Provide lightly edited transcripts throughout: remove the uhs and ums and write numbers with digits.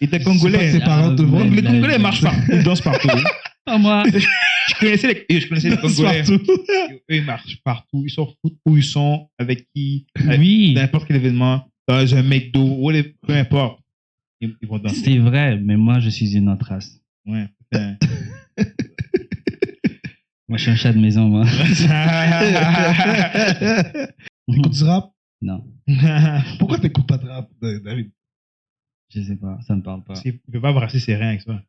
Il était congolais. Ses parents te voient. Les Congolais marchent partout, ils dansent partout. Ah, moi. Je connaissais les Congolais. Partout. Eux, ils marchent partout. Ils s'en foutent où ils sont, avec qui, Oui, dans n'importe quel événement, dans un McDo, peu importe. Ils vont danser. c'est vrai, mais moi, je suis une autre race. Ouais, putain. Moi, je suis un chat de maison, moi. T'écoutes du rap? Non, Pourquoi t'écoutes pas de rap, David? je sais pas, ça me parle pas. Il ne peut pas brasser ses reins avec ça.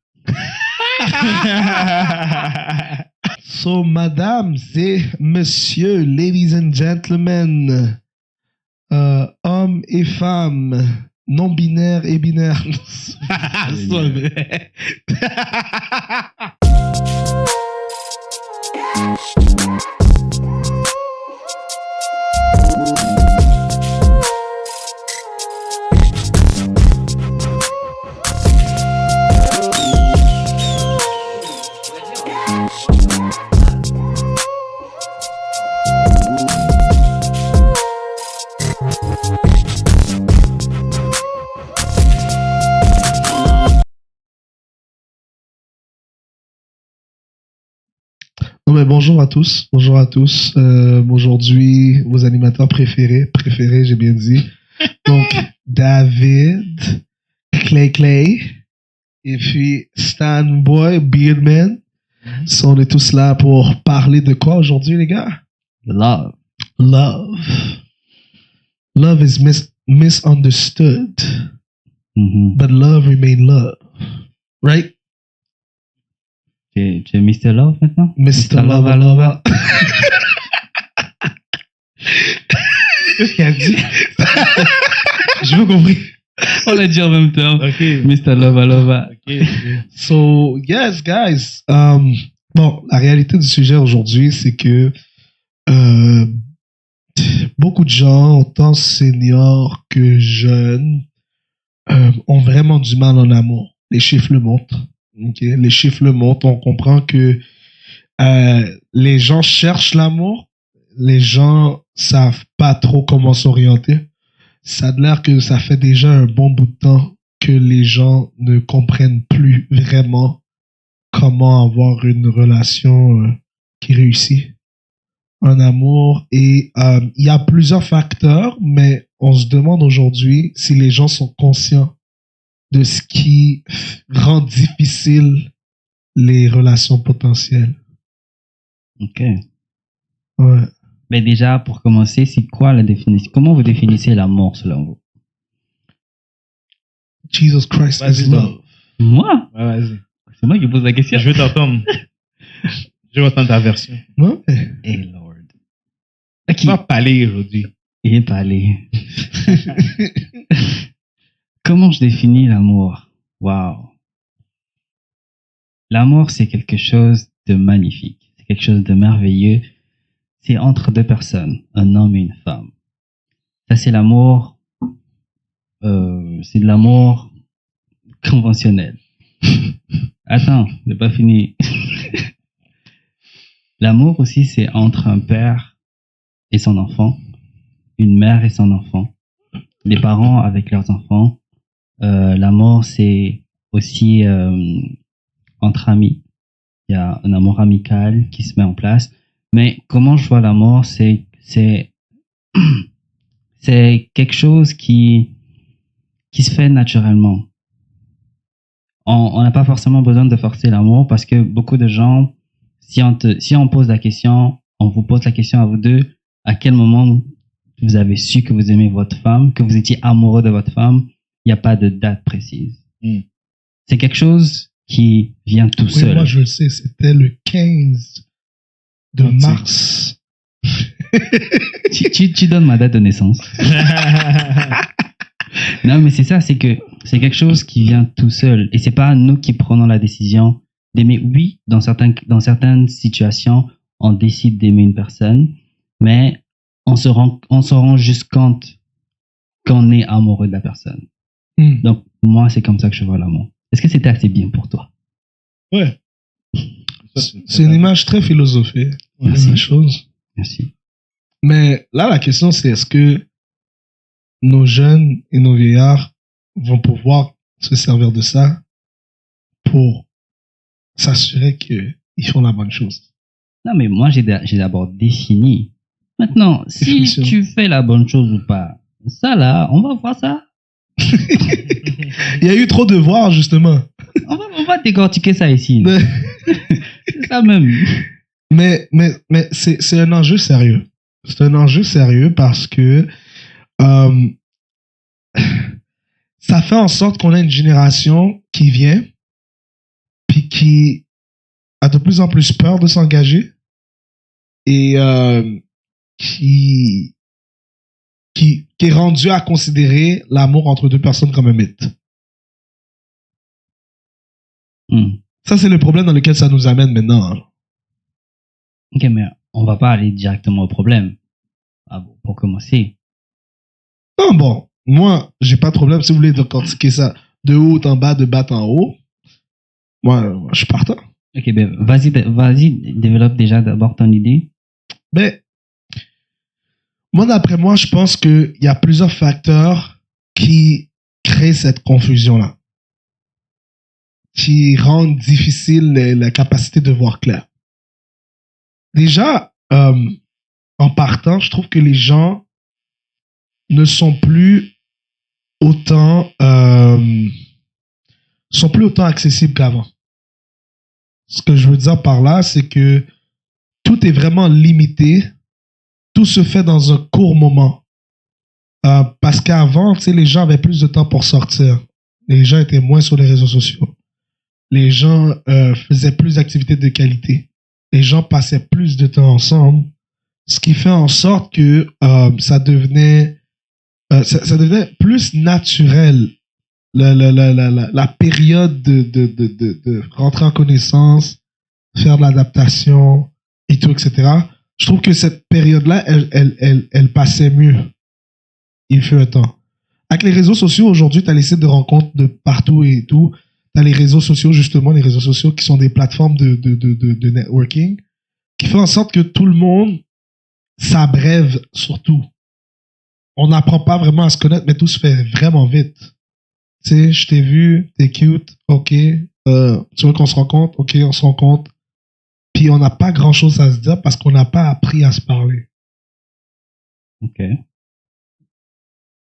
So, madame et messieurs, ladies and gentlemen, hommes et femmes, non-binaires et binaires. C'est vrai. Non, mais bonjour à tous. Bonjour à tous. Aujourd'hui, vos animateurs préférés, j'ai bien dit. Donc, David, Clay, et puis Stan Boy, Beardman. So, on est tous là pour parler de quoi aujourd'hui, les gars? Love. Love. Love is misunderstood, but love remain love. Right? Tu es Mr. Love maintenant? Mr. Love. Qu'est-ce qu'il a dit? Je veux compris. On l'a dit en même temps. Ok. Mr. Love. Ok. So, yes, guys. Bon, la réalité du sujet aujourd'hui, c'est que beaucoup de gens, autant seniors que jeunes, ont vraiment du mal en amour. Les chiffres le montrent. Okay? Les chiffres le montrent. On comprend que les gens cherchent l'amour. Les gens savent pas trop comment s'orienter. Ça a l'air que ça fait déjà un bon bout de temps que les gens ne comprennent plus vraiment comment avoir une relation qui réussit, un amour. Et il y a plusieurs facteurs, mais on se demande aujourd'hui si les gens sont conscients de ce qui rend difficile les relations potentielles. Ok. Ouais. Mais déjà, pour commencer, c'est quoi la définition? Comment vous définissez l'amour selon vous? Jesus Christ Vas-y, is love. Moi? Ouais, vas-y. C'est moi qui pose la question. Je veux t'entendre. Je veux entendre ta version. Ouais. Hey Lord. Tu vas parler aujourd'hui. Il est parlé. Comment je définis l'amour? Wow. L'amour, c'est quelque chose de magnifique. C'est quelque chose de merveilleux. C'est entre deux personnes, un homme et une femme. Ça, c'est l'amour. C'est de l'amour conventionnel. Attends, j'ai pas fini. L'amour aussi, c'est entre un père et son enfant, une mère et son enfant, les parents avec leurs enfants. L'amour, c'est aussi entre amis. Il y a un amour amical qui se met en place. Mais comment je vois l'amour, c'est quelque chose qui se fait naturellement. On n'a pas forcément besoin de forcer l'amour parce que beaucoup de gens, si on pose la question, on vous pose la question à vous deux, à quel moment vous avez su que vous aimez votre femme, que vous étiez amoureux de votre femme, il n'y a pas de date précise. C'est quelque chose qui vient tout Oui, seul. moi je le sais, c'était le 15 de mars. tu donnes ma date de naissance. Non, mais c'est ça, c'est que c'est quelque chose qui vient tout seul. Et c'est pas nous qui prenons la décision d'aimer. Oui, dans certaines situations, on décide d'aimer une personne, mais on se rend juste compte qu'on est amoureux de la personne. Donc, moi, c'est comme ça que je vois l'amour. Est-ce que c'était assez bien pour toi? Ouais. C'est une image très philosophée. Merci. Chose. Merci. Mais là, la question, c'est est-ce que nos jeunes et nos vieillards vont pouvoir se servir de ça pour s'assurer qu'ils font la bonne chose. Non, mais moi, j'ai d'abord défini. Maintenant, si Définition. tu fais la bonne chose ou pas, ça là, on va voir ça. Il y a eu trop de devoirs, justement. On va décortiquer ça ici. Mais, C'est ça même. mais c'est un enjeu sérieux. C'est un enjeu sérieux parce que ça fait en sorte qu'on a une génération qui vient puis qui a de plus en plus peur de s'engager et qui est rendu à considérer l'amour entre deux personnes comme un mythe. Ça, c'est le problème dans lequel ça nous amène maintenant. Hein. Ok, mais on va pas aller directement au problème. Ah bon, pour commencer. Non, bon, moi, j'ai pas de problème. Si vous voulez décortiquer ça de haut en bas, de bas en haut, moi je suis partant. Ok, ben vas-y, développe déjà d'abord ton idée. Mais moi, d'après moi, je pense qu'il y a plusieurs facteurs qui créent cette confusion-là, qui rendent difficile la capacité de voir clair. Déjà, en partant, je trouve que les gens ne sont plus autant accessibles qu'avant. Ce que je veux dire par là, c'est que tout est vraiment limité. Tout se fait dans un court moment. Parce qu'avant, tu sais, les gens avaient plus de temps pour sortir. Les gens étaient moins sur les réseaux sociaux. Les gens faisaient plus d'activités de qualité. Les gens passaient plus de temps ensemble. Ce qui fait en sorte que ça devenait plus naturel. La période de rentrer en connaissance, faire de l'adaptation et tout, etc. Je trouve que cette période-là, elle passait mieux. Il fut un temps. Avec les réseaux sociaux, aujourd'hui, tu as les sites de rencontres de partout et tout. Tu as les réseaux sociaux, justement, les réseaux sociaux qui sont des plateformes de networking, qui font en sorte que tout le monde s'abrève sur tout. On n'apprend pas vraiment à se connaître, mais tout se fait vraiment vite. Tu sais, je t'ai vu, t'es cute, ok. Tu veux qu'on se rencontre? Ok, on se rencontre. Puis on n'a pas grand-chose à se dire parce qu'on n'a pas appris à se parler. Ok.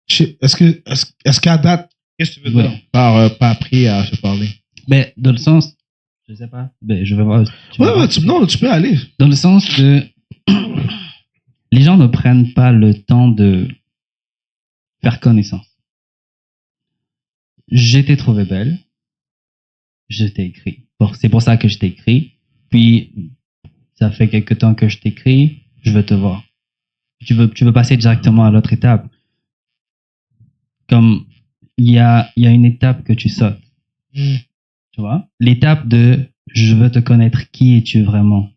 Est-ce qu'à date... Qu'est-ce que tu veux dire par pas appris à se parler? Ben, dans le sens, je sais pas, ben, je vais voir. Tu peux aller. Dans le sens de, les gens ne prennent pas le temps de faire connaissance. Je t'ai trouvé belle, je t'ai écrit. C'est pour ça que je t'ai écrit. Puis, ça fait quelque temps que je t'écris, je veux te voir. Tu veux passer directement à l'autre étape. Comme, il y a une étape que tu sautes. Tu vois? L'étape de, je veux te connaître, qui es-tu vraiment?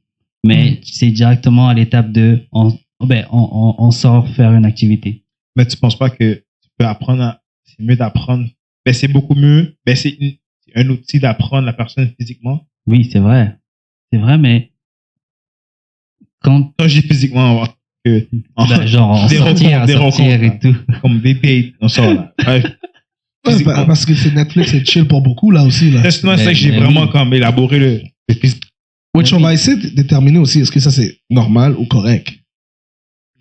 Mais c'est directement à l'étape de, on sort faire une activité. Mais tu penses pas que tu peux apprendre c'est mieux d'apprendre, ben c'est beaucoup mieux, ben c'est un outil d'apprendre la personne physiquement. Oui, c'est vrai. C'est vrai, mais quand Quand je dis physiquement, genre on des sortir rencontres, et tout. comme des dates, on sort là. Ouais, physiquement. Parce que c'est Netflix et chill pour beaucoup, là aussi. Là. C'est ça que j'ai Mais vraiment oui. comme élaboré le physique. Which on va essayer de déterminer aussi, est-ce que ça c'est normal ou correct?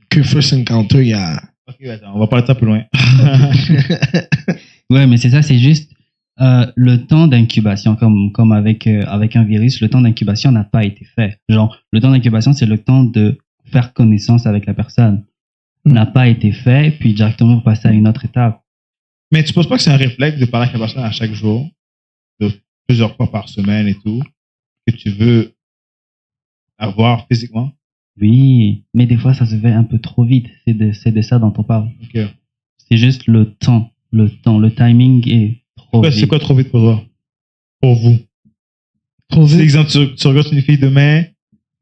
Que First Encounter, il y a... Ok, attends, on va parler de ça plus loin. Ouais, mais c'est ça, c'est juste le temps d'incubation, comme avec un virus, le temps d'incubation n'a pas été fait. Genre, le temps d'incubation, c'est le temps de faire connaissance avec la personne. N'a pas été fait, puis directement vous passez à une autre étape. Mais tu penses pas que c'est un réflexe de parler avec la personne à chaque jour, de plusieurs fois par semaine et tout, que tu veux avoir physiquement? Oui, mais des fois, ça se fait un peu trop vite. C'est de ça dont on parle. Ok. C'est juste le temps. Le timing est trop Ouais, vite. c'est quoi trop vite pour toi? Pour vous? Trop C'est vite. exemple, tu regardes une fille demain,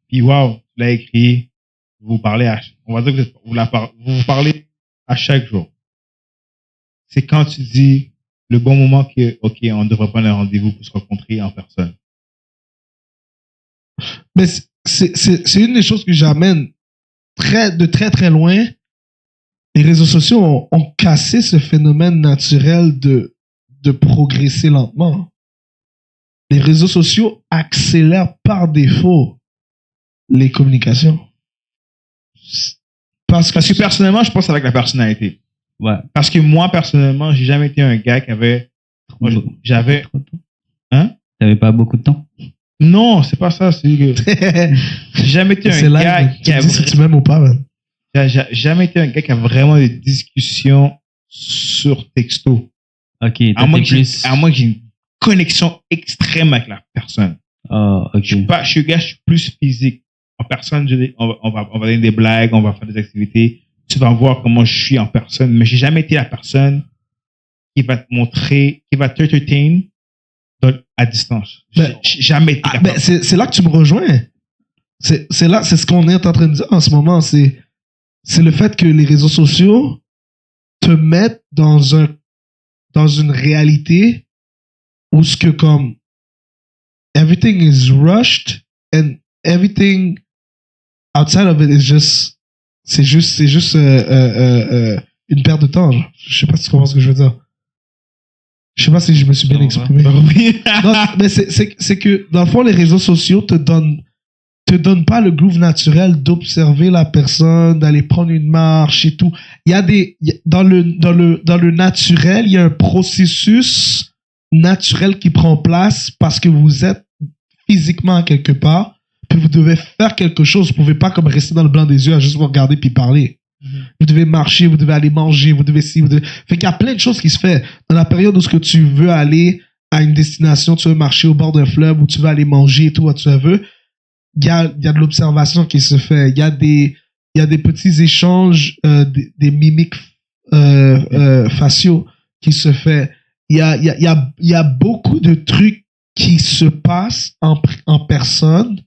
puis waouh, tu l'as écrit, vous parlez on va dire que vous parlez à chaque jour. C'est quand tu dis le bon moment que, ok, on devrait prendre un rendez-vous pour se rencontrer en personne. Mais c'est une des choses que j'amène de très très loin. Les réseaux sociaux ont cassé ce phénomène naturel de progresser lentement. Les réseaux sociaux accélèrent par défaut les communications. Parce que personnellement, je pense avec la personnalité. Ouais. Parce que moi, personnellement, j'ai jamais été un gars qui avait... Moi, j'avais... Hein? T'avais pas beaucoup de temps? Non, c'est pas ça. C'est que j'ai jamais été un gars qui a... si tu m'aimes ou pas, man. J'ai jamais été un gars qui a vraiment des discussions sur texto. Ok, À moins que j'ai une connexion extrême avec la personne. Oh, ok. Je suis plus physique. En personne, on va donner des blagues, on va faire des activités. Tu vas voir comment je suis en personne. Mais j'ai jamais été la personne qui va te montrer, qui va t'entertain à distance. J'ai jamais été capable. C'est là que tu me rejoins. C'est ce qu'on est en train de dire en ce moment. C'est le fait que les réseaux sociaux te mettent dans une réalité où ce que comme everything is rushed and everything outside of it is just une perte de temps. Genre. Je sais pas si tu comprends ce que je veux dire. Je sais pas si je me suis bien exprimé. Non, mais c'est que dans le fond les réseaux sociaux te donnent pas le groove naturel d'observer la personne, d'aller prendre une marche et tout. Il y a dans le naturel, il y a un processus naturel qui prend place parce que vous êtes physiquement quelque part, puis vous devez faire quelque chose. Vous pouvez pas comme rester dans le blanc des yeux à juste vous regarder puis parler. Vous devez marcher, vous devez aller manger, vous devez Fait qu'il y a plein de choses qui se font. Dans la période où ce que tu veux aller à une destination, tu veux marcher au bord d'un fleuve, où tu veux aller manger et tout, what tu veux, il y a de l'observation qui se fait. Il y a des petits échanges, des mimiques faciaux qui se fait. Il y a beaucoup de trucs qui se passent en personne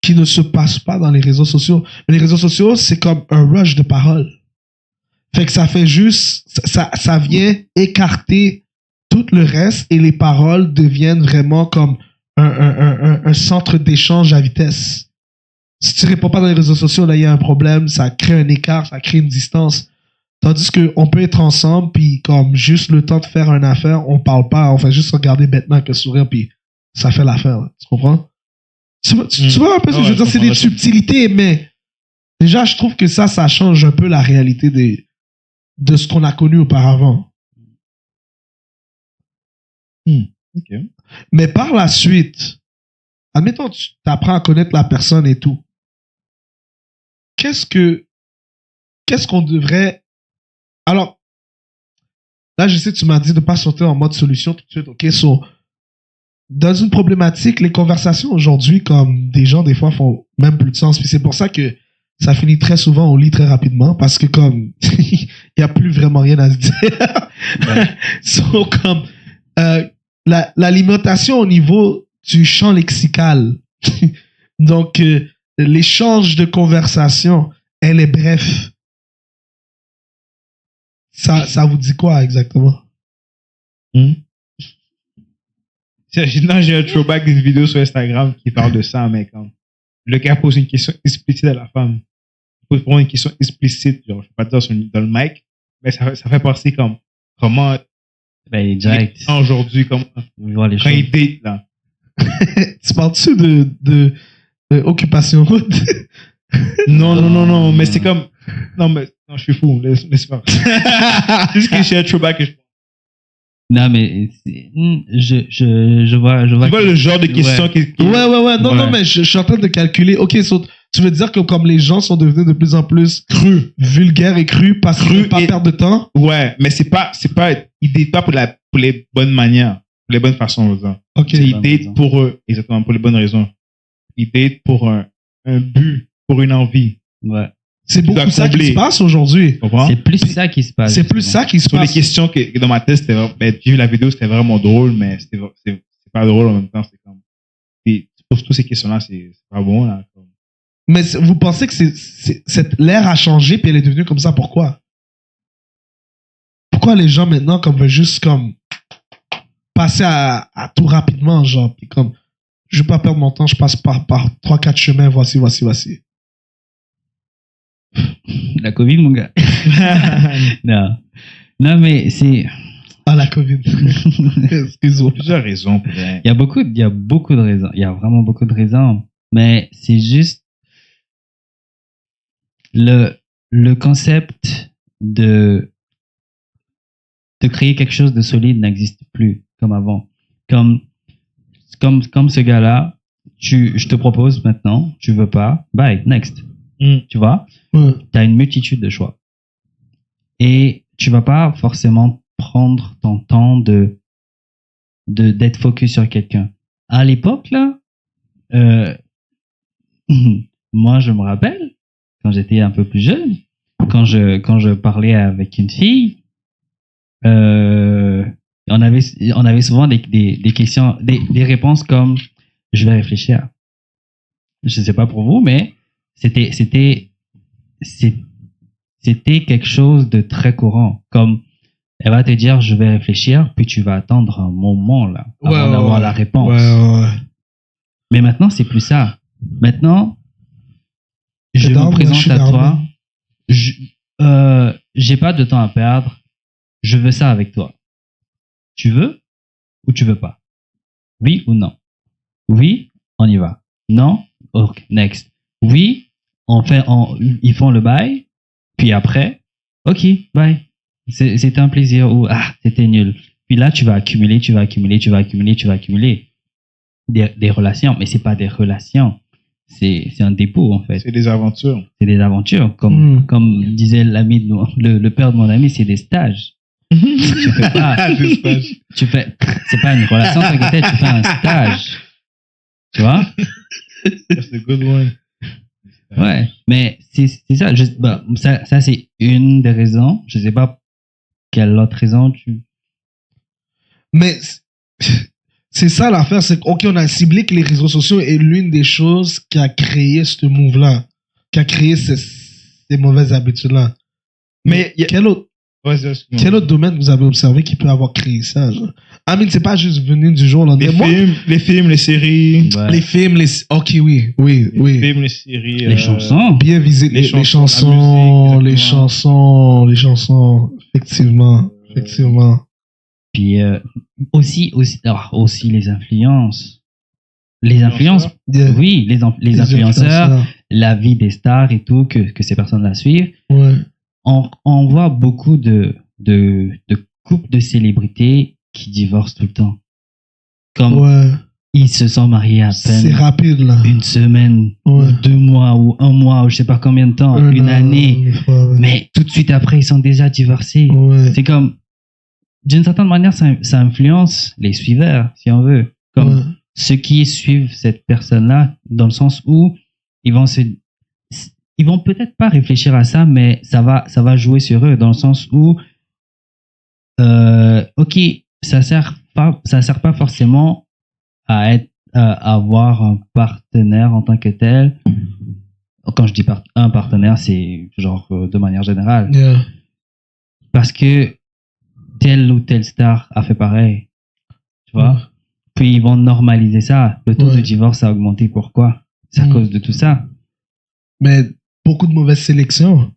qui ne se passent pas dans les réseaux sociaux. Mais les réseaux sociaux, c'est comme un rush de paroles. Fait que ça fait juste... Ça vient écarter tout le reste et les paroles deviennent vraiment comme un centre d'échange à vitesse. Si tu réponds pas dans les réseaux sociaux, là, il y a un problème, ça crée un écart, ça crée une distance. Tandis qu'on peut être ensemble, puis comme juste le temps de faire une affaire, on parle pas, on fait juste regarder bêtement avec le sourire, puis ça fait l'affaire. Là. Tu comprends? Tu vois un peu ce que je veux dire? C'est des subtilités, mais déjà, je trouve que ça change un peu la réalité de ce qu'on a connu auparavant. Okay. Mais par la suite, admettons, tu apprends à connaître la personne et tout. Qu'est-ce qu'on devrait... Alors, là, je sais que tu m'as dit de ne pas sortir en mode solution tout de suite. OK, dans une problématique, les conversations aujourd'hui, comme des gens, des fois, font même plus de sens. Puis c'est pour ça que ça finit très souvent au lit très rapidement, parce que comme, il n'y a plus vraiment rien à se dire. Ouais. Comme, l'alimentation au niveau du champ lexical. Donc, l'échange de conversation, elle est bref. Ça vous dit quoi exactement? Non, j'ai un throwback d'une vidéo sur Instagram qui parle de ça, mais quand le gars pose une question explicite à la femme, il pose vraiment une question explicite, genre, je ne vais pas dire dans le mic, mais ça fait passer comme comment direct. Aujourd'hui, comment voir les quand il date, là. Tu parles-tu de occupation route? Non, mais c'est comme... Non, je suis fou, laisse faire. Juste que j'ai un throwback que je... Non, mais je vois. Tu vois le genre de question qui... Ouais. Non, mais je suis en train de calculer. Ok, tu veux dire que comme les gens sont devenus de plus en plus crus, vulgaires et crus, parce qu'ils ne veulent pas perdre de temps? Ouais, mais ils datent pas pour les bonnes manières, pour les bonnes façons, je veux dire. Ok. Ils datent pour eux, exactement, pour les bonnes raisons. Ils datent pour un but, pour une envie. Ouais. C'est beaucoup ça qui se passe aujourd'hui. C'est plus ça qui se passe. C'est plus ça qui se passe. Sur les questions que dans ma tête, j'ai vu la vidéo, c'était vraiment drôle, mais c'est pas drôle en même temps. C'est comme, tu poses toutes ces questions-là, c'est pas bon, là. Mais vous pensez que l'ère a changé puis elle est devenue comme ça, pourquoi? Pourquoi les gens maintenant comme veulent juste comme passer à tout rapidement, genre, puis comme je veux pas perdre mon temps, je passe par 3-4 chemins, voici. La Covid, mon gars. Non, mais c'est Ah, la COVID. Excuse-moi. Plusieurs raisons. Pour vrai. Il y a beaucoup de raisons. Il y a vraiment beaucoup de raisons. Mais c'est juste le concept de créer quelque chose de solide n'existe plus comme avant. Comme ce gars-là, je te propose maintenant, tu veux pas, bye, next. Tu vois? Ouais. Tu as une multitude de choix. Et tu vas pas forcément prendre ton temps d'être focus sur quelqu'un. À l'époque, là, moi, je me rappelle, quand j'étais un peu plus jeune, quand je parlais avec une fille, on avait souvent des questions, des réponses comme je vais réfléchir. Je sais pas pour vous, mais c'était quelque chose de très courant. Comme elle va te dire je vais réfléchir, puis tu vas attendre un moment là avant d'avoir la réponse. Ouais. Mais maintenant, c'est plus ça. Maintenant, je me présente à toi. J'ai pas de temps à perdre. Je veux ça avec toi. Tu veux ou tu veux pas? Oui ou non? Oui, on y va. Non? Ok, next. Oui, ils font le bail. Puis après, ok, bye. C'était un plaisir ou c'était nul. Puis là, tu vas accumuler des relations, mais c'est pas des relations. C'est un dépôt, en fait. C'est des aventures. C'est des aventures. Comme disait l'ami de le père de mon ami, c'est des stages. Tu fais pas. Des stages. C'est pas une relation, t'inquiète, tu fais un stage. Tu vois? That's a good one. Ouais. Mais c'est ça. Ça, c'est une des raisons. Je sais pas quelle autre raison Mais c'est ça l'affaire, c'est qu'on a ciblé que les réseaux sociaux est l'une des choses qui a créé ce move-là, qui a créé ces mauvaises habitudes-là. Mais quel autre domaine vous avez observé qui peut avoir créé ça? Genre? C'est pas juste venu du jour au lendemain. Les films, les séries. Ouais. Les films, ok, oui. Les films, les séries. Les chansons. Bien visé. Les chansons, les chansons. Effectivement. Puis aussi les influences. Les influences, oui, les influenceurs, la vie des stars et tout, que ces personnes-là suivent. Ouais. On voit beaucoup de couples de célébrités qui divorcent tout le temps. Comme ils se sont mariés à peine. C'est rapide, là. Une semaine, 2 mois, ou 1 mois, ou je sais pas combien de temps, une année. Mais tout de suite après, ils sont déjà divorcés. Ouais. C'est comme, d'une certaine manière, ça influence les suiveurs, si on veut. Comme ceux qui suivent cette personne-là, dans le sens où ils vont peut-être pas réfléchir à ça, mais ça va jouer sur eux, dans le sens où, ok, ça sert pas forcément à avoir un partenaire en tant que tel. Quand je dis un partenaire, c'est genre de manière générale. Yeah. Parce que telle ou telle star a fait pareil. Tu vois? Puis ils vont normaliser ça. Le taux de divorce a augmenté. Pourquoi? C'est à cause de tout ça. Mais beaucoup de mauvaises sélections.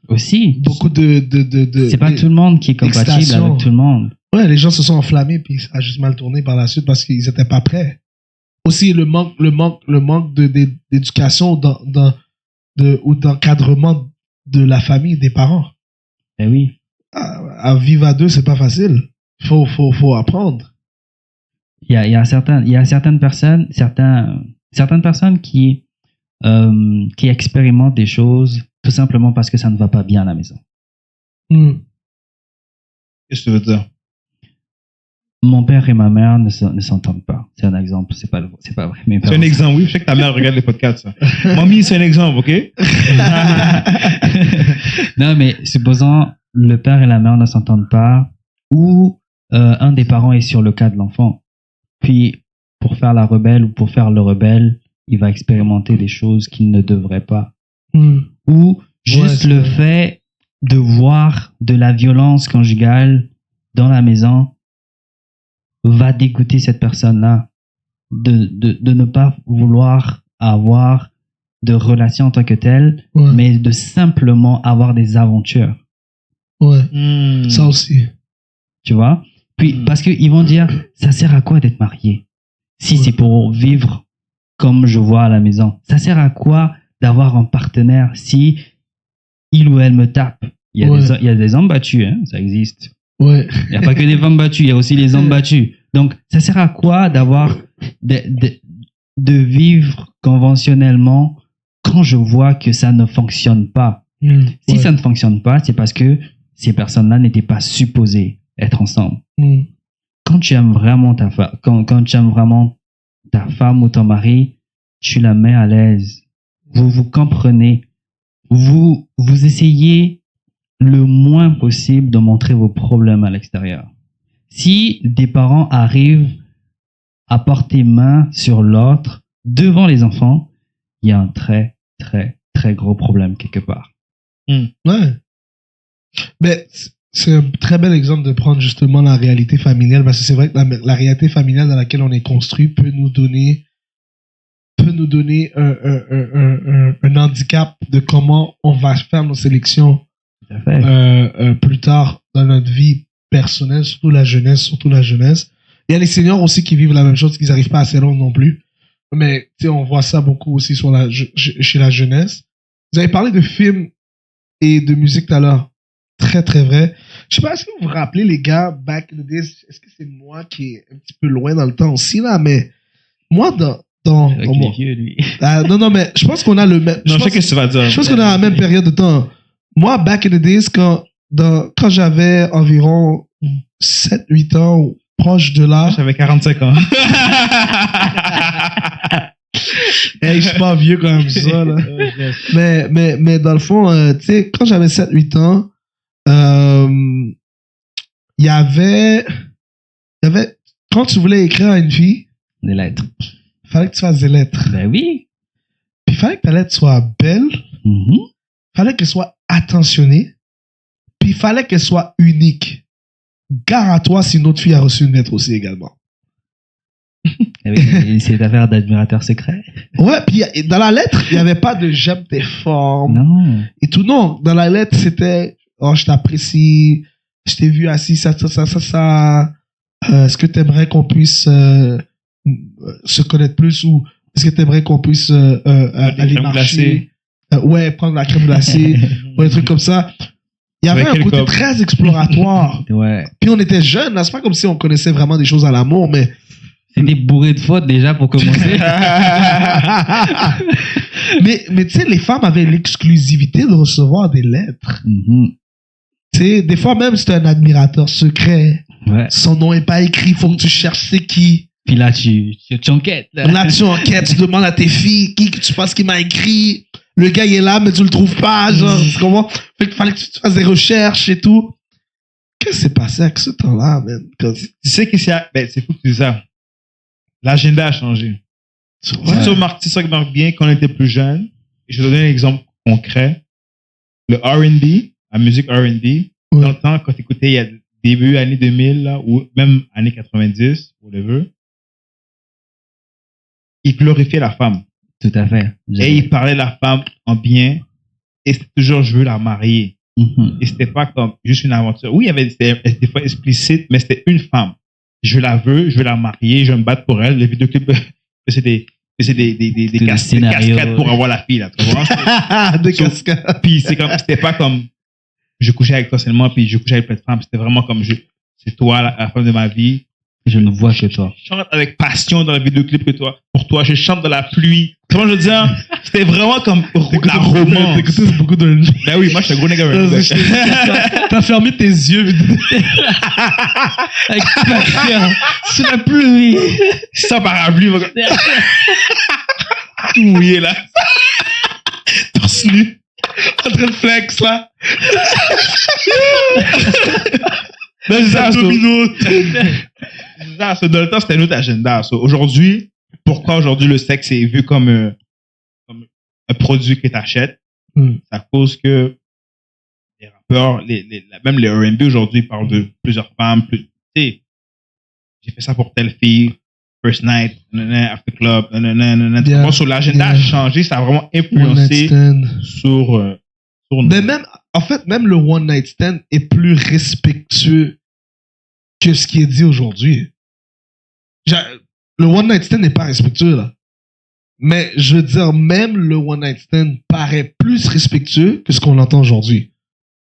Aussi. Beaucoup de c'est pas tout le monde qui est compatible avec tout le monde. Ouais, les gens se sont enflammés puis ça a juste mal tourné par la suite parce qu'ils étaient pas prêts. Aussi le manque d'éducation ou d'encadrement de la famille, des parents. Eh oui. À vivre à deux, c'est pas facile. Faut apprendre. Il y a certaines personnes qui expérimentent des choses tout simplement parce que ça ne va pas bien à la maison. Qu'est-ce que tu veux dire? Mon père et ma mère ne s'entendent pas. C'est un exemple, c'est pas vrai. C'est un exemple, oui. Je sais que ta mère regarde les podcasts. Mamie, c'est un exemple, ok? Non, mais supposons le père et la mère ne s'entendent pas, ou un des parents est sur le cas de l'enfant. Puis, pour faire la rebelle ou pour faire le rebelle, il va expérimenter des choses qu'il ne devrait pas. Ou juste le fait de voir de la violence conjugale dans la maison va dégoûter cette personne-là de ne pas vouloir avoir de relation en tant que telle, mais de simplement avoir des aventures. Ça aussi. Tu vois? Puis, parce qu'ils vont dire, ça sert à quoi d'être marié? Si c'est pour vivre comme je vois à la maison. Ça sert à quoi d'avoir un partenaire si il ou elle me tape? Il y a des hommes battus, hein, ça existe. Ouais. Il n'y a pas que des femmes battues, il y a aussi les hommes battus. Donc, ça sert à quoi d'avoir, de vivre conventionnellement quand je vois que ça ne fonctionne pas? Si ça ne fonctionne pas, c'est parce que ces personnes-là n'étaient pas supposées être ensemble. Quand tu aimes vraiment quand tu aimes vraiment ta femme ou ton mari, tu la mets à l'aise. Vous vous comprenez. Vous essayez le moins possible de montrer vos problèmes à l'extérieur. Si des parents arrivent à porter main sur l'autre devant les enfants, il y a un très, très, très gros problème quelque part. Ouais. Mais c'est un très bel exemple de prendre justement la réalité familiale, parce que c'est vrai que la réalité familiale dans laquelle on est construit peut nous donner un handicap de comment on va faire nos sélections Tout à fait. plus tard dans notre vie personnelle, surtout la jeunesse. Il y a les seniors aussi qui vivent la même chose, qu'ils n'arrivent pas assez loin non plus. Mais tu sais, on voit ça beaucoup aussi chez la jeunesse. Vous avez parlé de films et de musique tout à l'heure. Très, très vrai. Je sais pas, est-ce que vous vous rappelez, les gars, back in the days, est-ce que c'est moi qui est un petit peu loin dans le temps aussi, là, mais moi, Il est vieux, lui. non, mais je pense qu'on a le même. Non, je sais ce que tu vas dire. Je pense qu'on a la même période de temps. Moi, back in the days, quand j'avais environ 7-8 ans, ou proche de là. J'avais 45 ans. Hey, je suis pas vieux quand même ça, là. mais dans le fond, tu sais, quand j'avais 7-8 ans, il y avait, quand tu voulais écrire à une fille, Des lettres. fallait que tu fasses des lettres. Ben oui. Puis fallait que ta lettre soit belle, fallait qu'elle soit attentionnée, puis fallait qu'elle soit unique. Gare à toi si une autre fille a reçu une lettre aussi également. Avec cette affaire d'admirateur secret. Ouais, puis dans la lettre, il n'y avait pas de j'aime tes formes. Non. Et tout, non. Dans la lettre, c'était oh, je t'apprécie, je t'ai vu assis, ça. Est-ce que tu aimerais qu'on puisse se connaître plus, ou est-ce que tu aimerais qu'on puisse aller marcher? Ouais, prendre la crème glacée, ou des trucs comme ça. Il y avait un côté très exploratoire. Ouais. Puis on était jeunes, là. C'est pas comme si on connaissait vraiment des choses à l'amour, mais. C'était bourré de fautes déjà pour commencer. mais tu sais, les femmes avaient l'exclusivité de recevoir des lettres. Tu sais, des fois même, c'était un admirateur secret. Ouais. Son nom est pas écrit, faut que tu cherches c'est qui. Puis là, tu enquêtes. Là, tu enquêtes, tu demandes à tes filles qui que tu penses qui m'a écrit. Le gars, il est là, mais tu le trouves pas. Genre, tu comprends? Fait qu'il fallait que tu fasses des recherches et tout. Qu'est-ce qui s'est passé avec ce temps-là, man? Tu sais que c'est fou que tu dis ça. L'agenda a changé. Ouais. C'est ça qui marque bien quand on était plus jeune. Et je vais donner un exemple concret. Le R&B, la musique R&B, dans le temps, quand tu écoutais, il y a début années 2000, là, ou même années 90, whatever, il glorifiait la femme. Tout à fait. Et il parlait de la femme en bien. Et c'était toujours, je veux la marier. Et c'était pas comme juste une aventure. Oui, c'était des fois explicite, mais c'était une femme. Je la veux, je vais la marier, je vais me battre pour elle. Les vidéoclips, c'est des cascades pour avoir la fille, là. Tu vois? Des cascades. Puis c'était pas comme je couchais avec toi seulement, puis je couchais avec plein de femmes. C'était vraiment comme c'est toi, la femme de ma vie. Je ne vois que toi. Je chante avec passion dans le vidéoclip pour toi. Je chante dans la pluie. Comment je veux dire? C'était vraiment comme la romance. T'écoutais beaucoup de... Ben oui, moi, je suis un gros nègre. T'as fermé tes yeux. Avec passion. Sous la pluie. Sans parapluie. Tout mouillé, là. Torse nu. En train de flex, là. Dans le temps, c'était notre agenda. Aujourd'hui, pourquoi aujourd'hui le sexe est vu comme un produit que tu achètes? C'est à cause que les rappeurs, même les R&B aujourd'hui parlent de plusieurs femmes. Tu sais, j'ai fait ça pour telle fille, first night, after club, sur l'agenda a changé, ça a vraiment influencé sur mais même, en fait, même le one night stand est plus respectueux que ce qui est dit aujourd'hui. Le one night stand n'est pas respectueux, là. Mais je veux dire, même le one night stand paraît plus respectueux que ce qu'on entend aujourd'hui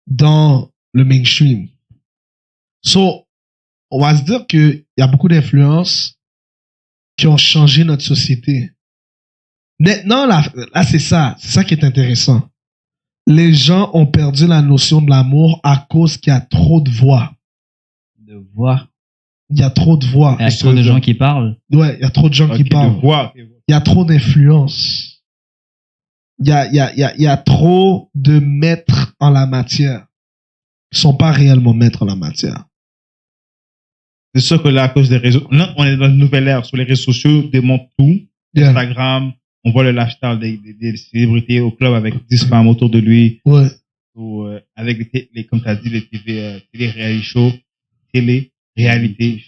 dans le mainstream. So, on va se dire qu'il y a beaucoup d'influences qui ont changé notre société. Maintenant, là c'est ça qui est intéressant. Les gens ont perdu la notion de l'amour à cause qu'il y a trop de voix. De voix. Il y a trop de voix. Il y a trop de gens qui parlent. Ouais, il y a trop de gens qui parlent. Il y a trop d'influence. Il y a trop de maîtres en la matière qui sont pas réellement maîtres en la matière. C'est sûr que là, à cause des réseaux, là, on est dans une nouvelle ère. Sur les réseaux sociaux, on démontre tout. Yeah. Instagram, on voit le lifestyle des célébrités au club avec 10 femmes autour de lui. Ouais. Ou, avec comme tu as dit, les télé-réalité shows, télé-réalité.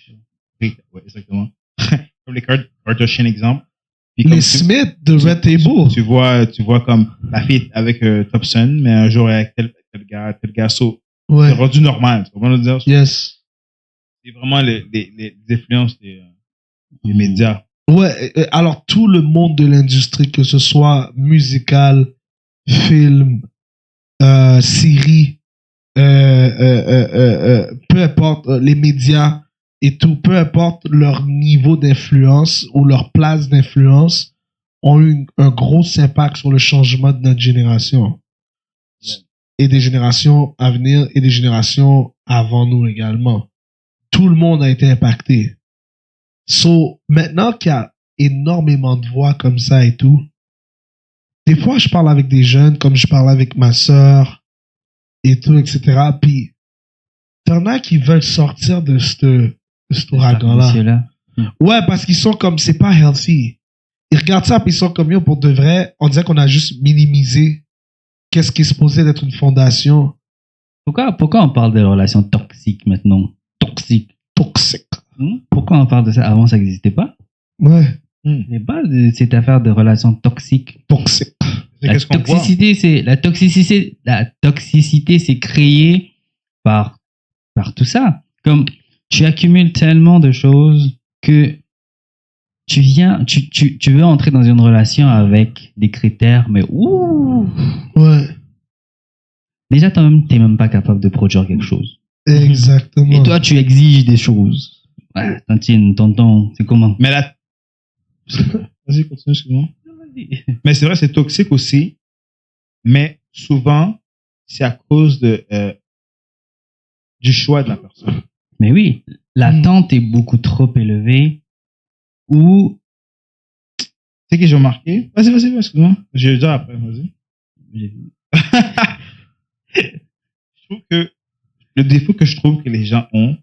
Oui, ouais, exactement. Comme les Kardashian, exemple. Puis Les Smith de Red Table. Tu vois comme la fille avec Thompson, mais un jour avec tel gars. So, Ouais. c'est rendu normal. Tu comprends le dire? Yes. C'est vraiment les influences des médias. Ouais, alors tout le monde de l'industrie, que ce soit musical, film, série, peu importe, les médias et tout, peu importe leur niveau d'influence ou leur place d'influence, ont eu un gros impact sur le changement de notre génération. Et des générations à venir et des générations avant nous également. Tout le monde a été impacté. So, maintenant qu'il y a énormément de voix comme ça et tout, des fois, je parle avec des jeunes, comme je parle avec ma sœur et tout, etc. Puis, t'en as qui veulent sortir de ce ouragan-là. Ouais, parce qu'ils sont comme, c'est pas healthy. Ils regardent ça, puis ils sont comme, yo, pour de vrai, on dirait qu'on a juste minimisé qu'est-ce qui est supposé d'être une fondation. Pourquoi on parle de relations toxiques maintenant? Toxique. Pourquoi on parle de ça? Avant, ça n'existait pas. Ouais. Il n'y a pas de cette affaire de relations toxiques. La toxicité, c'est créé par tout ça. Comme tu accumules tellement de choses que tu veux entrer dans une relation avec des critères, mais ouh! Ouais. Déjà, toi-même, t'es même pas capable de produire quelque chose. Exactement. Et toi, tu exiges des choses. Ouais, tantine, tonton, c'est comment? Mais là, vas-y, continue, excuse-moi. Mais c'est vrai, c'est toxique aussi. Mais souvent, c'est à cause du choix de la personne. Mais oui, l'attente est beaucoup trop élevée. Ou. Tu sais que j'ai remarqué? Vas-y, excuse-moi. Je vais le dire après, vas-y. Je trouve que le défaut que je trouve que les gens ont,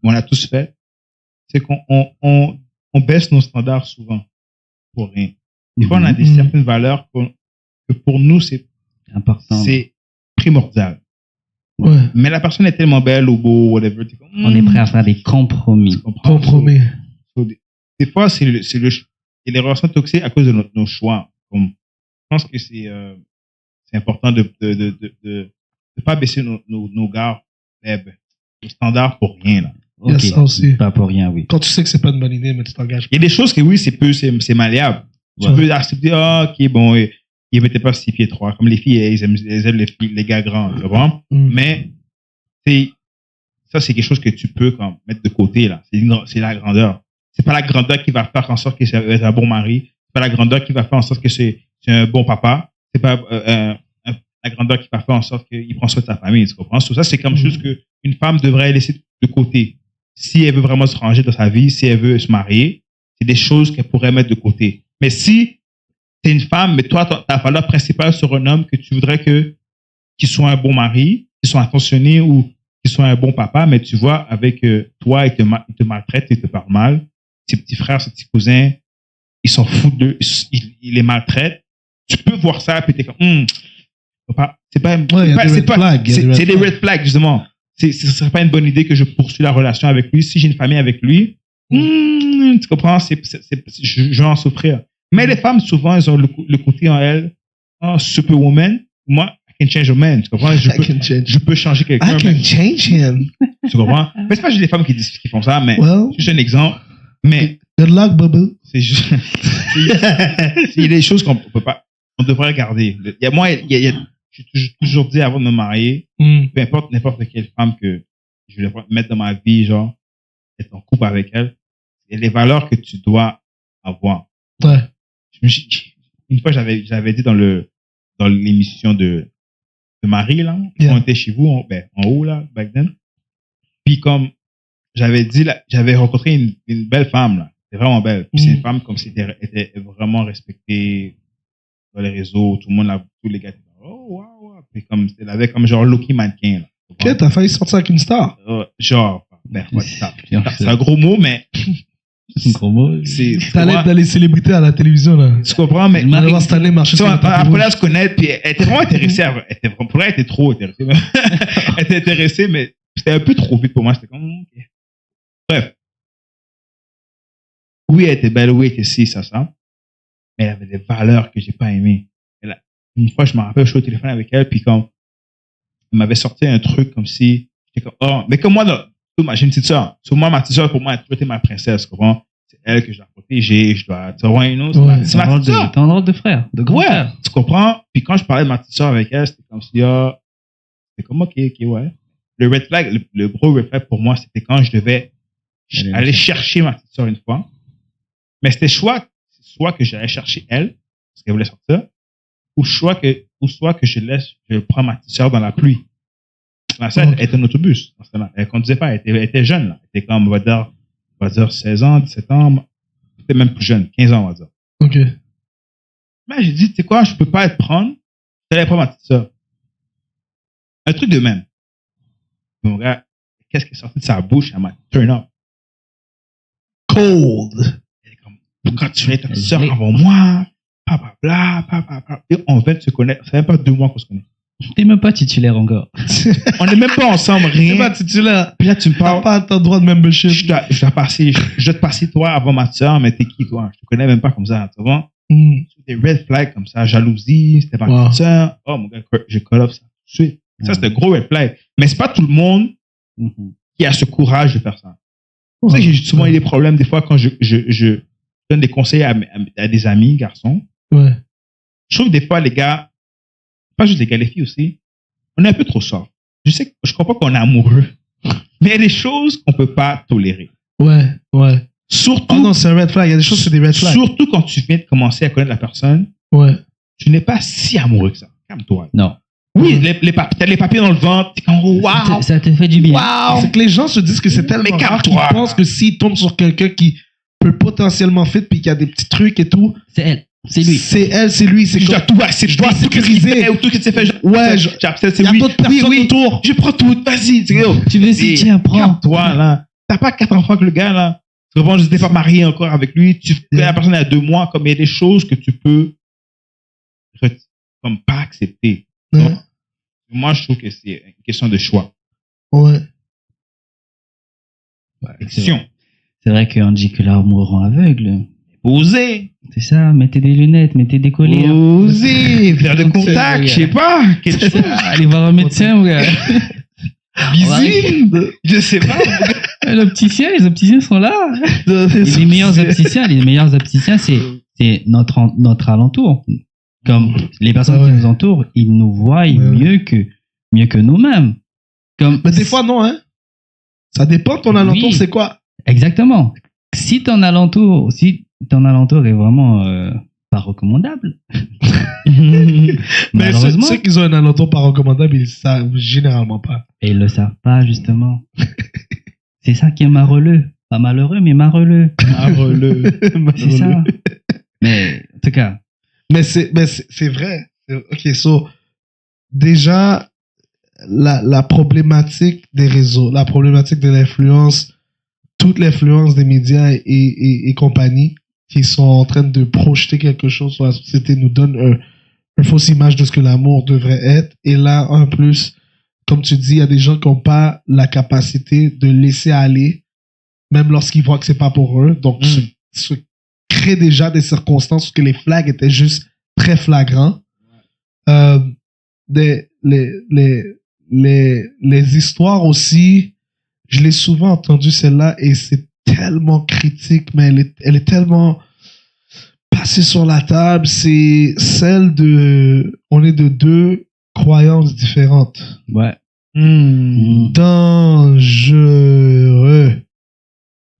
on l'a tous fait, c'est qu'on baisse nos standards souvent pour rien. Des fois, on a certaines valeurs que pour nous, c'est important. C'est primordial. Ouais. Mais la personne est tellement belle ou beau, whatever. On est prêt à faire des compromis. Compromis. Des fois, c'est les relations toxiques à cause de nos choix. Comme, je pense que c'est important de pas baisser nos gardes, nos standards pour rien, là. Il y a ça aussi. Pas pour rien, oui. Quand tu sais que c'est pas une bonne idée, mais tu t'engages. Il y a des choses que oui, c'est malléable. Ouais. Tu peux accepter, ok, bon, il n'était pas 6 pieds 3. Comme les filles, elles aiment les gars grands, tu vois. Mais, ça, c'est quelque chose que tu peux mettre de côté, là. C'est la grandeur. C'est pas la grandeur qui va faire en sorte que c'est un bon mari. C'est pas la grandeur qui va faire en sorte que c'est un bon papa. C'est pas la grandeur qui va faire en sorte qu'il prend soin de sa famille, tu comprends? Ça, c'est comme chose qu'une femme devrait laisser de côté. Si elle veut vraiment se ranger dans sa vie, si elle veut se marier, c'est des choses qu'elle pourrait mettre de côté. Mais si t'es une femme, mais toi, ta valeur principale sur un homme que tu voudrais qu'il soit un bon mari, qu'il soit attentionné ou qu'il soit un bon papa, mais tu vois, avec toi, il te maltraite, il te parle mal. Ses petits frères, ses petits cousins, ils s'en foutent d'eux, ils les maltraitent. Tu peux voir ça, puis t'es comme, c'est des red flags, justement. Ce serait pas une bonne idée que je poursuis la relation avec lui. Si j'ai une famille avec lui, tu comprends, je vais en souffrir. Mais les femmes, souvent, elles ont le côté en elles, superwoman. Moi, can change a man. Tu comprends? Je peux changer quelqu'un. I can change him. Tu comprends? Mais c'est pas juste les femmes qui font ça, mais Well, c'est juste un exemple. Mais good luck, bubble. c'est juste, il y a des choses qu'on peut pas, on devrait regarder. J'ai toujours dit avant de me marier, peu importe n'importe quelle femme que je vais mettre dans ma vie, genre, être en couple avec elle, il y a les valeurs que tu dois avoir. Ouais. Une fois, j'avais dit dans l'émission de Marie, là, Yeah. on était chez vous, en haut, là, back then. Puis comme, j'avais dit, là, j'avais rencontré une belle femme, là. C'est vraiment belle. Puis c'est une femme comme si elle était vraiment respectée dans les réseaux. Tout le monde, là, tous les gars étaient oh, wow. Puis comme, elle avait comme genre Loki mannequin, là. Ok, t'as failli sortir avec une star. Genre, c'est un gros mot, mais C'est un gros mot. T'allais dans les célébrités à la télévision, là. Tu comprends, mais On allait voir Stanley marcher sur le tapis après rouge. là, se connaître, puis elle était vraiment intéressée. Pour elle, elle était trop intéressée. Elle était intéressée, mais c'était un peu trop vite pour moi. J'étais comme, ok. Bref. Oui, elle était belle, oui, elle était ci, ça. Mais elle avait des valeurs que j'ai pas aimées. Une fois, je me rappelle, je suis au téléphone avec elle, puis quand elle m'avait sorti un truc comme si, j'étais comme, oh, mais comme moi, j'ai une petite soeur. Sur moi, ma petite soeur, pour moi, elle a toujours été ma princesse, comment? C'est elle que je dois protéger, je dois, tu vois, une autre. Ouais. C'est ma petite soeur. T'as un rôle de frère, de grand Ouais, frère. tu comprends? Puis quand je parlais de ma petite soeur avec elle, c'était comme si, c'était comme, ok, ouais. Le red flag, le gros red flag pour moi, c'était quand je devais aller chercher ma petite soeur une fois. Mais c'était soit que j'allais chercher elle, parce qu'elle voulait sortir, ou soit que je prends ma petite soeur dans la pluie. Ma soeur était en autobus. Elle conduisait pas, elle était jeune, là. Elle était comme, on va dire 16 ans, 17 ans, peut-être même plus jeune, 15 ans, on va dire. Ok. Mais j'ai dit, tu sais quoi, je peux pas te prendre, je vais prendre ma petite soeur. Un truc de même. Mon gars, qu'est-ce qui est sorti de sa bouche? Elle m'a turn up. Cold. Elle est comme, pourquoi tu es ta petite soeur avant moi? Papa. Et on vient de se connaître. Ça fait même pas 2 mois qu'on se connaît. T'es même pas titulaire encore. On n'est même pas ensemble, rien. C'est pas titulaire. Puis là, tu me T'as parles. pas ton droit de membership. Je dois te passer toi avant ma soeur, mais t'es qui toi? Je te connais même pas comme ça, tu vois? Des red flags comme ça, jalousie, c'était pas ma soeur. Oh mon gars, je call off ça tout de suite. Ça, c'est un gros red flag. Mais c'est pas tout le monde qui a ce courage de faire ça. Pour ça que j'ai souvent eu des problèmes des fois quand je donne des conseils à des amis, garçons. Ouais. Je trouve que des fois, les gars, pas juste les gars, les filles aussi, on est un peu trop soft. Je comprends qu'on est amoureux, mais il y a des choses qu'on peut pas tolérer. Ouais. Surtout, Oh non, c'est un red flag. Il y a des choses, c'est des red flags. surtout quand tu viens de commencer à connaître la personne, Ouais. tu n'es pas si amoureux que ça. Calme-toi. Non. Oui, t'as les papiers dans le ventre, t'es comme, waouh! Ça te fait du bien. Waouh! C'est que les gens se disent que c'est tellement Mais rare qu'ils calme-toi. pensent que s'ils tombent sur quelqu'un qui peut potentiellement fit puis qui a des petits trucs et tout, C'est elle. C'est lui. c'est elle, c'est lui, c'est Je dois comme... tout, je dois sécuriser. ou tout ce qui s'est fait. Ouais, c'est il y a oui. d'autres personnes Oui. autour. Je prends tout, vas-y, tu sais, Tu veux si tiens, prends. calme-toi, là. T'as pas 4 enfants que le gars, là. Tu comprends, je n'étais pas marié encore avec lui. Tu connais la personne à 2 mois, comme il y a des choses que tu peux, comme pas accepter. Ouais. Moi, je trouve que c'est une question de choix. Ouais. C'est vrai qu'on dit que l'amour rend aveugle. Oser. C'est ça, mettez des lunettes, mettez des colliers. Oser. Faire de contact, je sais pas. Quelque chose. Allez voir un médecin, mon gars. Visite. Je sais pas. Les opticiens sont là. Et les meilleurs opticiens, c'est notre alentour. Comme les personnes qui nous entourent, ils nous voient mieux que nous-mêmes. Mais des fois, non, hein. Ça dépend de ton alentour, c'est quoi? Exactement. Si ton alentour est vraiment pas recommandable, Mais malheureusement, ceux qui ont un alentour pas recommandable, ils savent généralement pas. et ils le savent pas, justement. C'est ça qui est marreleux. Pas malheureux, mais marreleux. C'est ça. Mais, en tout cas. Mais c'est vrai. Ok, so, déjà, la problématique des réseaux, la problématique de l'influence, toute l'influence des médias et compagnie qui sont en train de projeter quelque chose sur la société nous donne une fausse image de ce que l'amour devrait être. Et là, en plus, comme tu dis, il y a des gens qui n'ont pas la capacité de laisser aller, même lorsqu'ils voient que c'est pas pour eux. Donc, se crée déjà des circonstances où que les flags étaient juste très flagrants. les histoires aussi, je l'ai souvent entendu celle-là et c'est tellement critique, mais elle est tellement passée sur la table. C'est celle de, on est de deux croyances différentes. Ouais. Dangereux.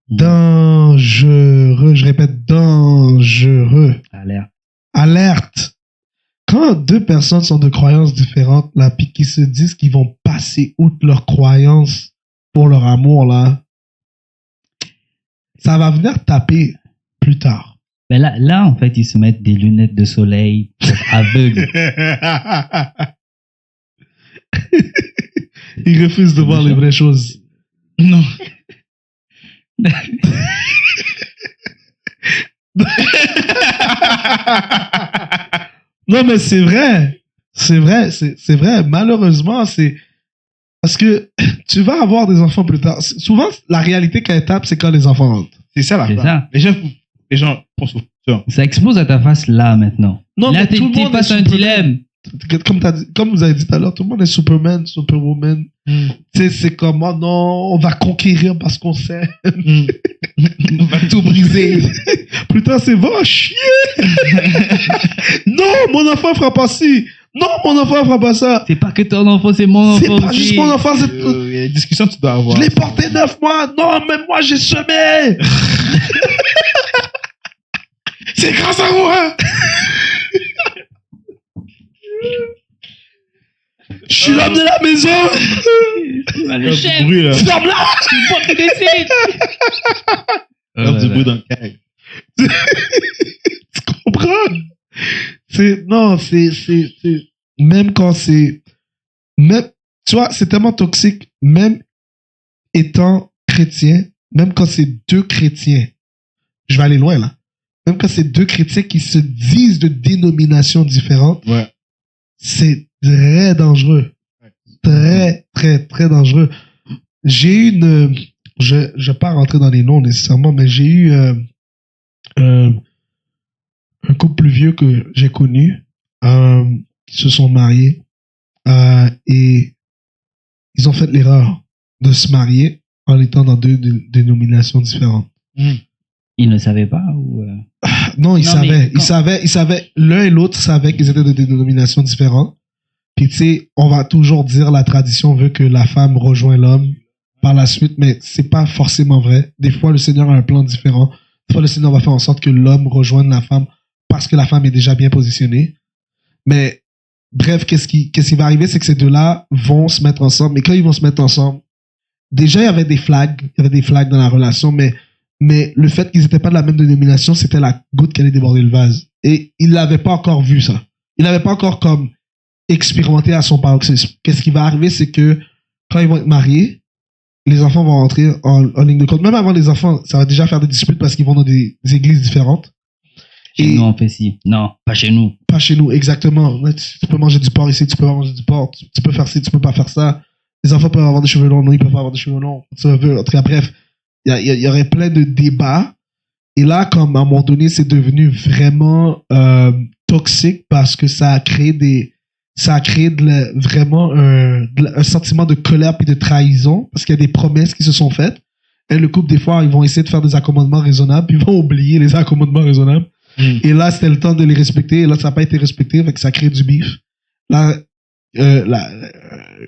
Dangereux. Je répète, dangereux. Alerte. Alerte. Quand deux personnes sont de croyances différentes, là, puis qui se disent qu'ils vont passer outre leurs croyances pour leur amour, là, ça va venir taper plus tard. Ben là, en fait, ils se mettent des lunettes de soleil pour aveugles. Ils refusent de voir les vraies choses. Non. Non, mais c'est vrai. C'est vrai, c'est vrai. Malheureusement, c'est parce que tu vas avoir des enfants plus tard. Souvent, la réalité quand elle tape, c'est quand les enfants rentrent. C'est ça la C'est fin. ça. Les gens pensent au futur. Ça explose à ta face là, maintenant. Non, là, mais t'es tout le monde face est à un Superman. dilemme. Comme vous avez dit tout à l'heure, tout le monde est Superman, Superwoman. Tu sais, c'est comme, oh non, on va conquérir parce qu'on sait. On va tout briser. Plus tard, c'est va chier. Non, mon enfant fera pas ci. Non, mon enfant fera pas ça. C'est pas que ton enfant, c'est mon enfant. C'est pas aussi. juste mon enfant, c'est Il y a des discussions que tu dois avoir. je l'ai porté 9 mois. Non, mais moi, j'ai semé. C'est grâce à moi. Je suis l'homme de la maison. Le chef, bruit là. Ferme-la. c'est toi qui décides. Faire du bruit dans le cage. Tu comprends? Même quand c'est, même, tu vois, c'est tellement toxique, même étant chrétien, même quand c'est deux chrétiens, je vais aller loin là, même quand c'est deux chrétiens qui se disent de dénominations différentes, Ouais. c'est très dangereux. Très, très, très dangereux. J'ai eu une, je vais pas rentrer dans les noms nécessairement, mais j'ai eu un couple plus vieux que j'ai connu, qui se sont mariés, et ils ont fait l'erreur de se marier en étant dans deux dénominations différentes. Ils ne savaient pas ou Non, ils Non, savaient. mais Ils savaient. L'un et l'autre savaient qu'ils étaient de dénominations différentes. Puis, tu sais, on va toujours dire la tradition veut que la femme rejoint l'homme par la suite, mais c'est pas forcément vrai. Des fois, le Seigneur a un plan différent. Des fois, le Seigneur va faire en sorte que l'homme rejoigne la femme parce que la femme est déjà bien positionnée. Mais, bref, qu'est-ce qui va arriver, c'est que ces deux-là vont se mettre ensemble. Mais quand ils vont se mettre ensemble, déjà, il y avait des flags. Il y avait des flags dans la relation, mais le fait qu'ils n'étaient pas de la même dénomination, c'était la goutte qui allait déborder le vase. Et il n'avait pas encore vu ça. Il n'avait pas encore comme expérimenté à son paroxysme. Qu'est-ce qui va arriver, c'est que quand ils vont être mariés, les enfants vont rentrer en ligne de compte. Même avant les enfants, ça va déjà faire des disputes parce qu'ils vont dans des églises différentes. chez nous on fait ci? Non, pas chez nous. Pas chez nous, exactement. Tu peux manger du porc ici, tu peux pas manger du porc. Tu peux faire ci, tu peux pas faire ça. Les enfants peuvent avoir des cheveux longs, non, ils peuvent pas avoir des cheveux longs. En tout cas, bref, il y aurait plein de débats. Et là, comme à un moment donné, c'est devenu vraiment toxique parce que ça a créé vraiment un sentiment de colère puis de trahison parce qu'il y a des promesses qui se sont faites. Et le couple, des fois, ils vont essayer de faire des accommodements raisonnables puis ils vont oublier les accommodements raisonnables. Et là, c'était le temps de les respecter. Et là, ça n'a pas été respecté, donc ça crée du bif. Là,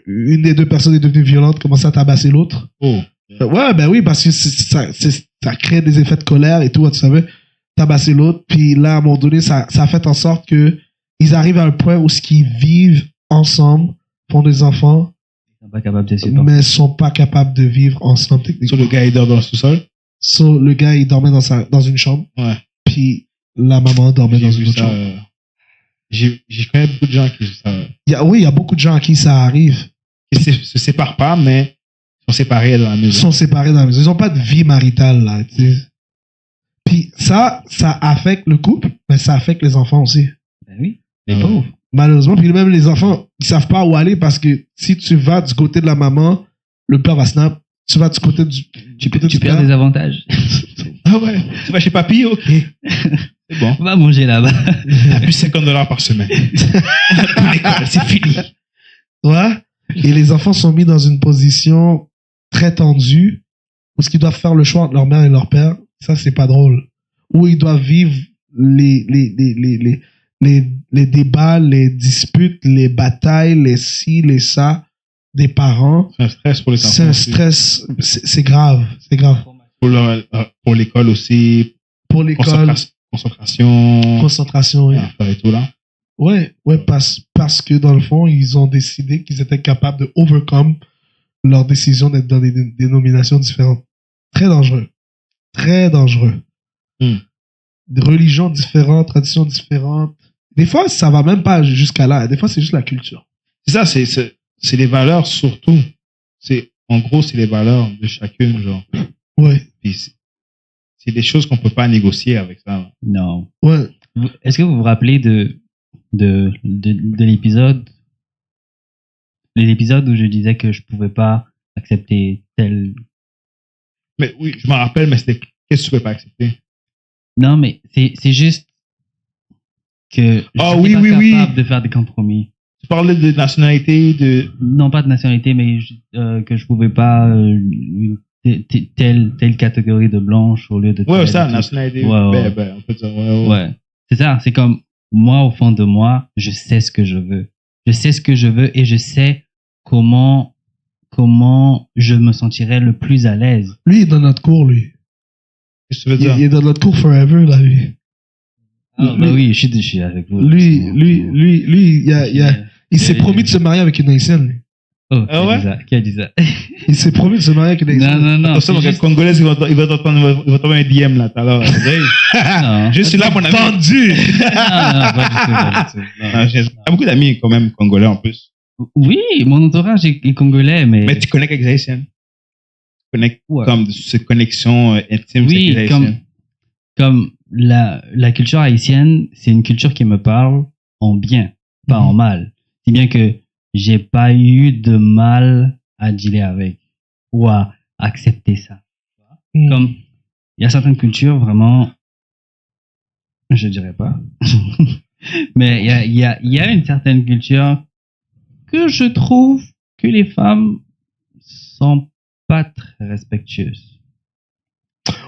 une des deux personnes est devenue violente, commençait à tabasser l'autre. Oh. Ouais, ben oui, parce que ça crée des effets de colère et tout, tu savais, tabasser l'autre. Puis là, à un moment donné, ça a fait en sorte que ils arrivent à un point où ils vivent ensemble, font des enfants, Ils sont pas capables de supporter. mais sont pas capables de vivre ensemble techniquement. Sur le gars, il dort dans le sous-sol. So, le gars, il dormait dans une chambre, Ouais. puis la maman dormait J'ai dans vu une autre ça. chambre. J'ai connais beaucoup de gens qui ça, Oui, il y a beaucoup de gens à qui ça arrive. qui se séparent pas, mais sont séparés dans la Ils maison. sont séparés dans la maison. Ils n'ont pas de vie maritale, là, tu sais. Puis ça affecte le couple, mais ça affecte les enfants aussi. Ben oui, les Ouais. pauvres. Malheureusement, puis même les enfants, ils savent pas où aller parce que si tu vas du côté de la maman, le père va snap. Tu vas du côté du Tu côté du perds père. des avantages. Ah ouais. Tu vas chez papy, ok. C'est bon. Va manger là-bas. T'as plus $50 par semaine. Pour l'école, c'est fini. Ouais. Et les enfants sont mis dans une position très tendue où ils doivent faire le choix entre leur mère et leur père. Ça, c'est pas drôle. Où ils doivent vivre les débats, les disputes, les batailles, les ci, les ça des parents. C'est un stress pour les enfants. C'est un aussi. stress. C'est grave. C'est grave. Pour l'école aussi. Pour l'école, Concentration. concentration, oui. Et tout là. Ouais, parce que dans le fond, ils ont décidé qu'ils étaient capables de overcome leur décision d'être dans des dénominations différentes. Très dangereux. Très dangereux. Des religions différentes, traditions différentes. Des fois, ça va même pas jusqu'à là. Des fois, c'est juste la culture. C'est ça, c'est les valeurs surtout. En gros, c'est les valeurs de chacune, genre. Ouais. Puis c'est des choses qu'on peut pas négocier avec ça. Là. Non. Ouais. Est-ce que vous vous rappelez de l'épisode où je disais que je pouvais pas accepter tel... Mais oui, je m'en rappelle, mais c'était qu'est-ce que tu peux pas accepter? Non, mais c'est juste que je Ah, suis oui, pas oui, capable oui. de faire des compromis. Tu parlais de nationalité, de. Non, pas de nationalité, mais que je pouvais pas telle catégorie de blanche au lieu de Ouais, telle ça, et tout. nationalité. Ouais. Ben, on peut dire, ouais. Ouais. C'est ça, c'est comme moi, au fond de moi, je sais ce que je veux. Je sais ce que je veux et je sais comment je me sentirais le plus à l'aise. Lui, il est dans notre cours, lui. Qu'est-ce que tu veux Il, dire? il est dans notre cours forever, là, lui. Ah, bah oui, je suis avec vous. Lui, il s'est promis de se marier avec une haïtienne, lui. Oh, Ah ouais? qui a dit ça? Il s'est promis de se marier avec une haïtienne. Non. Attention, mon c'est gars, juste- Congolais, il va t'envoyer un DM là, tout à l'heure. Non. Je suis là, mon ami. Vendu! Non, pas du tout. Non. J'ai beaucoup d'amis, quand même, Congolais en plus. Oui, mon entourage est congolais, mais... Mais tu connais quelques Haïtiennes. Tu connais Ouais. comme cette connexion intime Oui, avec les Haïtiennes. comme la culture haïtienne, c'est une culture qui me parle en bien, pas en mal. Si bien que j'ai pas eu de mal à dealer avec ou à accepter ça. Comme il y a certaines cultures vraiment, je dirais pas, mais il y a une certaine culture que je trouve que les femmes sont pas très respectueuses.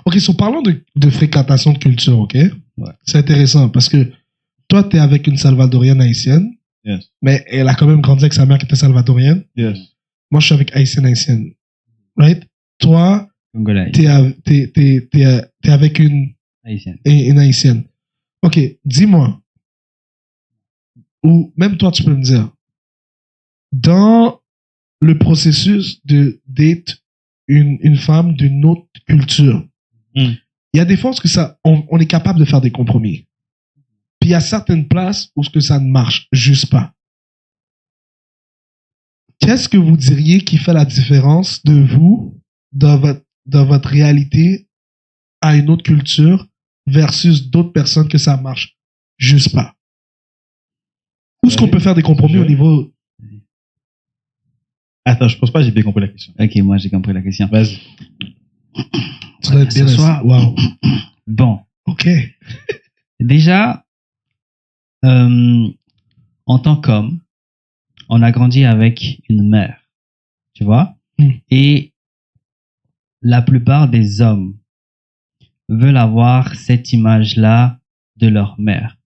Ok, so parlons de fréquentation de culture, ok? Ouais. C'est intéressant parce que toi, t'es avec une salvadorienne haïtienne, Yes. mais elle a quand même grandi avec sa mère qui était salvadorienne. Yes. Moi, je suis avec haïtienne. Right? Toi, Congolais, t'es avec une haïtienne. Ok, dis-moi. Ou même toi, tu peux me dire. Dans le processus de date une femme d'une autre culture, il y a des fois où on est capable de faire des compromis. Puis il y a certaines places où ça ne marche juste pas. Qu'est-ce que vous diriez qui fait la différence de vous, dans votre réalité, à une autre culture versus d'autres personnes que ça marche juste pas? Où est-ce qu'on peut faire des compromis au niveau... Attends, je pense pas que j'ai bien compris la question. Ok, moi j'ai compris la question. Vas-y. Tu dois être bien Ce soir, Wow. Bon, Ok. déjà, en tant qu'homme, on a grandi avec une mère, tu vois, et la plupart des hommes veulent avoir cette image-là de leur mère.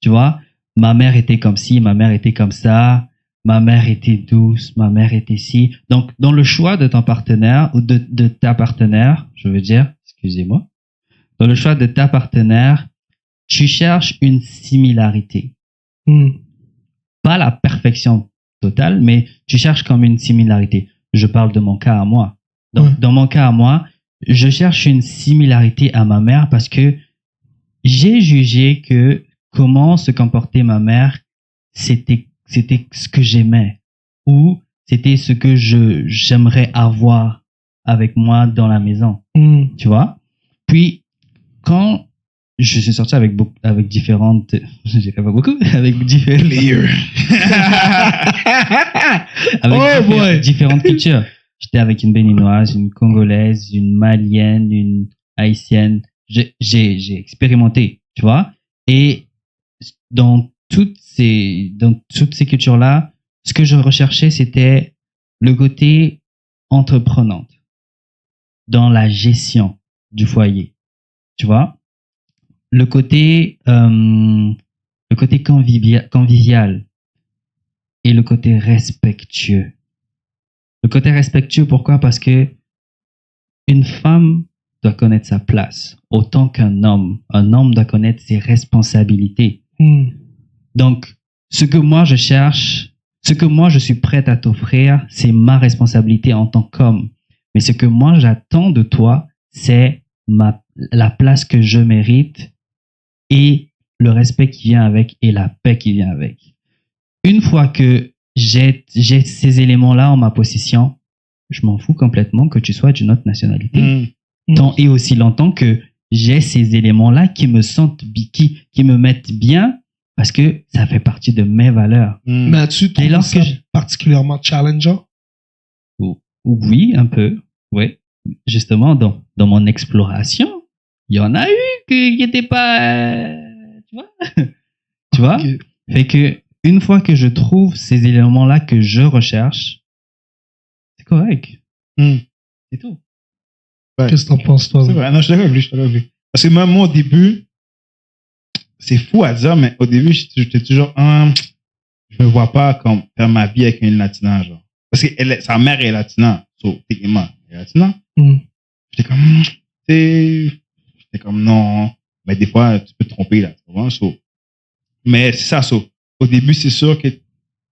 Tu vois, ma mère était comme ci, ma mère était comme ça, ma mère était douce, ma mère était ci. Donc, dans le choix de ton partenaire, ou de ta partenaire, je veux dire, excusez-moi, dans le choix de ta partenaire, tu cherches une similarité. Pas la perfection totale, mais tu cherches comme une similarité. Je parle de mon cas à moi. Donc, dans mon cas à moi, je cherche une similarité à ma mère parce que j'ai jugé que comment se comportait ma mère, c'était ce que j'aimais ou c'était ce que j'aimerais avoir avec moi dans la maison. Tu vois? Puis, quand je suis sorti avec différentes, je dirais pas beaucoup, avec différentes, différentes cultures. J'étais avec une béninoise, une congolaise, une malienne, une haïtienne. J'ai expérimenté, tu vois. Et dans toutes ces cultures-là, ce que je recherchais, c'était le côté entreprenante dans la gestion du foyer. Tu vois? Le côté convivial et le côté respectueux. Le côté respectueux, pourquoi? Parce que une femme doit connaître sa place autant qu'un homme. Un homme doit connaître ses responsabilités. Donc, ce que moi je cherche, ce que moi je suis prête à t'offrir, c'est ma responsabilité en tant qu'homme. Mais ce que moi j'attends de toi, c'est la place que je mérite et le respect qui vient avec et la paix qui vient avec. Une fois que j'ai ces éléments-là en ma possession, je m'en fous complètement que tu sois d'une autre nationalité. Tant et aussi longtemps que j'ai ces éléments-là qui me sentent, qui me mettent bien, parce que ça fait partie de mes valeurs. Mais as-tu trouvé ça particulièrement challengeant? Oui, un peu. Oui. Justement, dans mon exploration, il y en a eu qui n'étaient pas... tu vois? Tu vois? Okay. Fait que une fois que je trouve ces éléments-là que je recherche, c'est correct. C'est tout. Ouais. Qu'est-ce que t'en penses, toi? C'est vrai. Non, je suis d'accord avec lui. Parce que même moi, au début, c'est fou à dire, mais au début, j'étais toujours, je me vois pas comme faire ma vie avec une latina, genre. Parce que sa mère est latina, techniquement, elle est latina. J'étais comme, non. Mais des fois, tu peux te tromper, là, tu vois, mais c'est ça, au début, c'est sûr que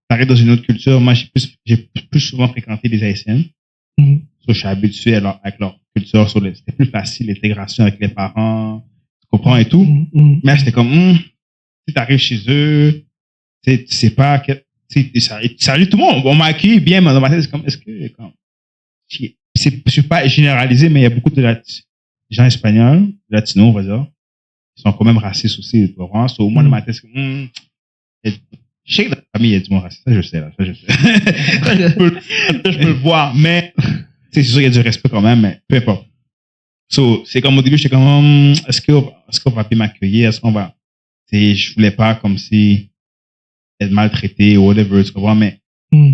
t'arrives dans une autre culture. Moi, j'ai plus souvent fréquenté des Haïtiennes. Je suis habitué avec leur culture. C'était plus facile, l'intégration avec les parents. Tu comprends et tout. Mais j'étais comme, si t'arrives chez eux, tu sais pas que, salut tout le monde. On m'a accueilli bien, mais dans ma tête, c'est comme, est-ce que, comme, je suis pas généralisé, mais il y a beaucoup de gens espagnols, latinos, on va dire, qui sont quand même racistes aussi, tu vois. Au moins, dans ma tête, c'est comme, je sais que dans la famille, il y a du monde raciste. Ça, je sais, là. Ça, je sais. Ça, je peux le voir, mais, c'est sûr qu'il y a du respect quand même, mais peu importe. C'est comme au début, j'étais comme, est-ce qu'on va bien m'accueillir? Est-ce qu'on va, je voulais pas comme si être maltraité ou whatever, tu comprends, mais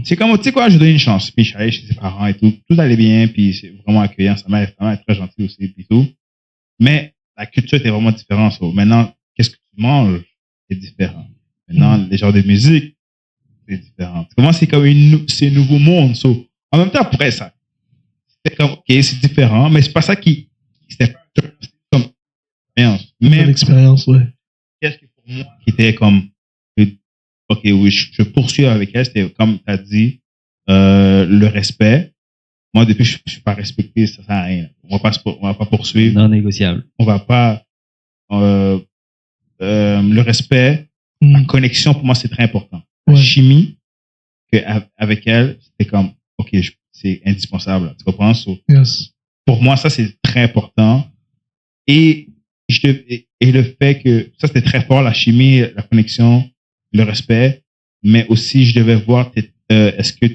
c'est comme, tu sais quoi, je donne une chance. Puis je suis allé chez ses parents et tout allait bien, puis c'est vraiment accueillant. Sa mère est très gentille aussi, puis tout. Mais la culture était vraiment différente. Maintenant, qu'est-ce que tu manges? C'est différent. Maintenant, les genres de musique, c'est différent. Comment c'est comme c'est un nouveau monde. En même temps, après ça, c'était comme, ok, c'est différent, mais c'est pas ça c'était pas comme expérience. Même l'expérience, ouais. Qu'est-ce que pour moi qui était comme, ok, oui, je poursuis avec elle, c'était comme tu as dit, le respect. Moi, depuis, je suis pas respecté, ça sert à rien. On va pas poursuivre. Non négociable. On va pas, le respect, la connexion, pour moi, c'est très important. La chimie, avec elle, c'était comme, ok, c'est indispensable. Tu comprends? Yes. Pour moi, ça, c'est très important. Et le fait que, ça, c'était très fort, la chimie, la connexion, le respect, mais aussi, je devais voir, est-ce que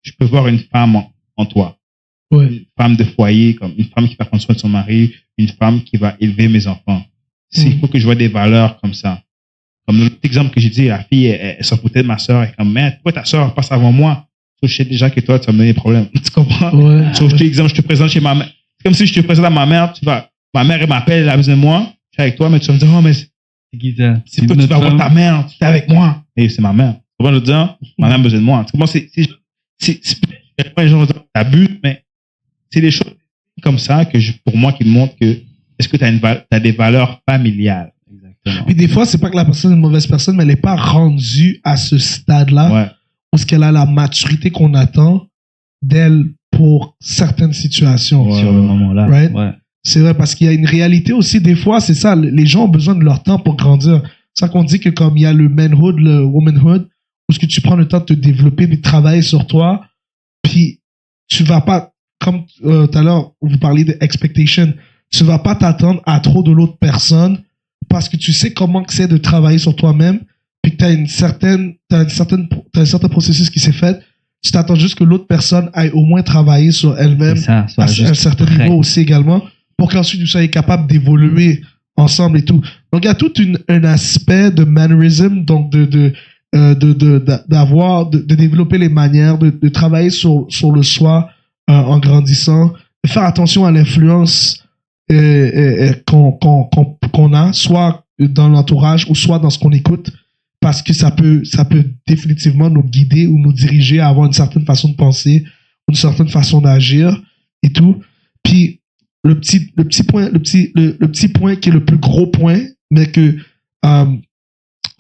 je peux voir une femme en toi. Ouais. Une femme de foyer, comme une femme qui va prendre soin de son mari, une femme qui va élever mes enfants. Il faut que je vois des valeurs comme ça. Comme l'exemple que j'ai dit, la fille, elle s'en foutait de ma soeur, elle est comme, mais pourquoi ta soeur passe avant moi? Je sais déjà que toi, tu vas me donner des problèmes. Tu comprends? Ouais. Sauf que, exemple, je te présente chez ma mère. C'est comme si je te présente à ma mère, ma mère, elle m'appelle, elle a besoin de moi, je suis avec toi, mais tu vas me dire, oh, mais c'est toi, tu vas voir ta mère, tu es avec moi. Et c'est ma mère. Tu comprends, je veux dire, ma mère a besoin de moi. Tu comprends, c'est pas les gens qui abusent, mais c'est des choses comme ça pour moi, qui me montrent que, est-ce que tu as des valeurs familiales? Exactement. Puis des fois, c'est pas que la personne est une mauvaise personne, mais elle n'est pas rendue à ce stade-là. Ouais. Parce qu'elle a la maturité qu'on attend d'elle pour certaines situations. Ouais, sur le moment-là. Right? Ouais. C'est vrai, parce qu'il y a une réalité aussi, des fois, c'est ça, les gens ont besoin de leur temps pour grandir. C'est ça qu'on dit que comme il y a le manhood, le womanhood, où est-ce que tu prends le temps de te développer, de travailler sur toi, puis tu vas pas, comme tout à l'heure, vous parliez de expectation, tu vas pas t'attendre à trop de l'autre personne, parce que tu sais comment c'est de travailler sur toi-même, puis que t'as un certain processus qui s'est fait, tu t'attends juste que l'autre personne aille au moins travailler sur elle-même ça, à un certain niveau aussi également, pour qu'ensuite vous soyez capable d'évoluer ensemble et tout. Donc il y a tout un aspect de mannerism, donc de développer les manières, de travailler sur le soi en grandissant, de faire attention à l'influence qu'on a, soit dans l'entourage ou soit dans ce qu'on écoute, parce que ça peut définitivement nous guider ou nous diriger à avoir une certaine façon de penser, une certaine façon d'agir et tout. Puis le petit point qui est le plus gros point, mais que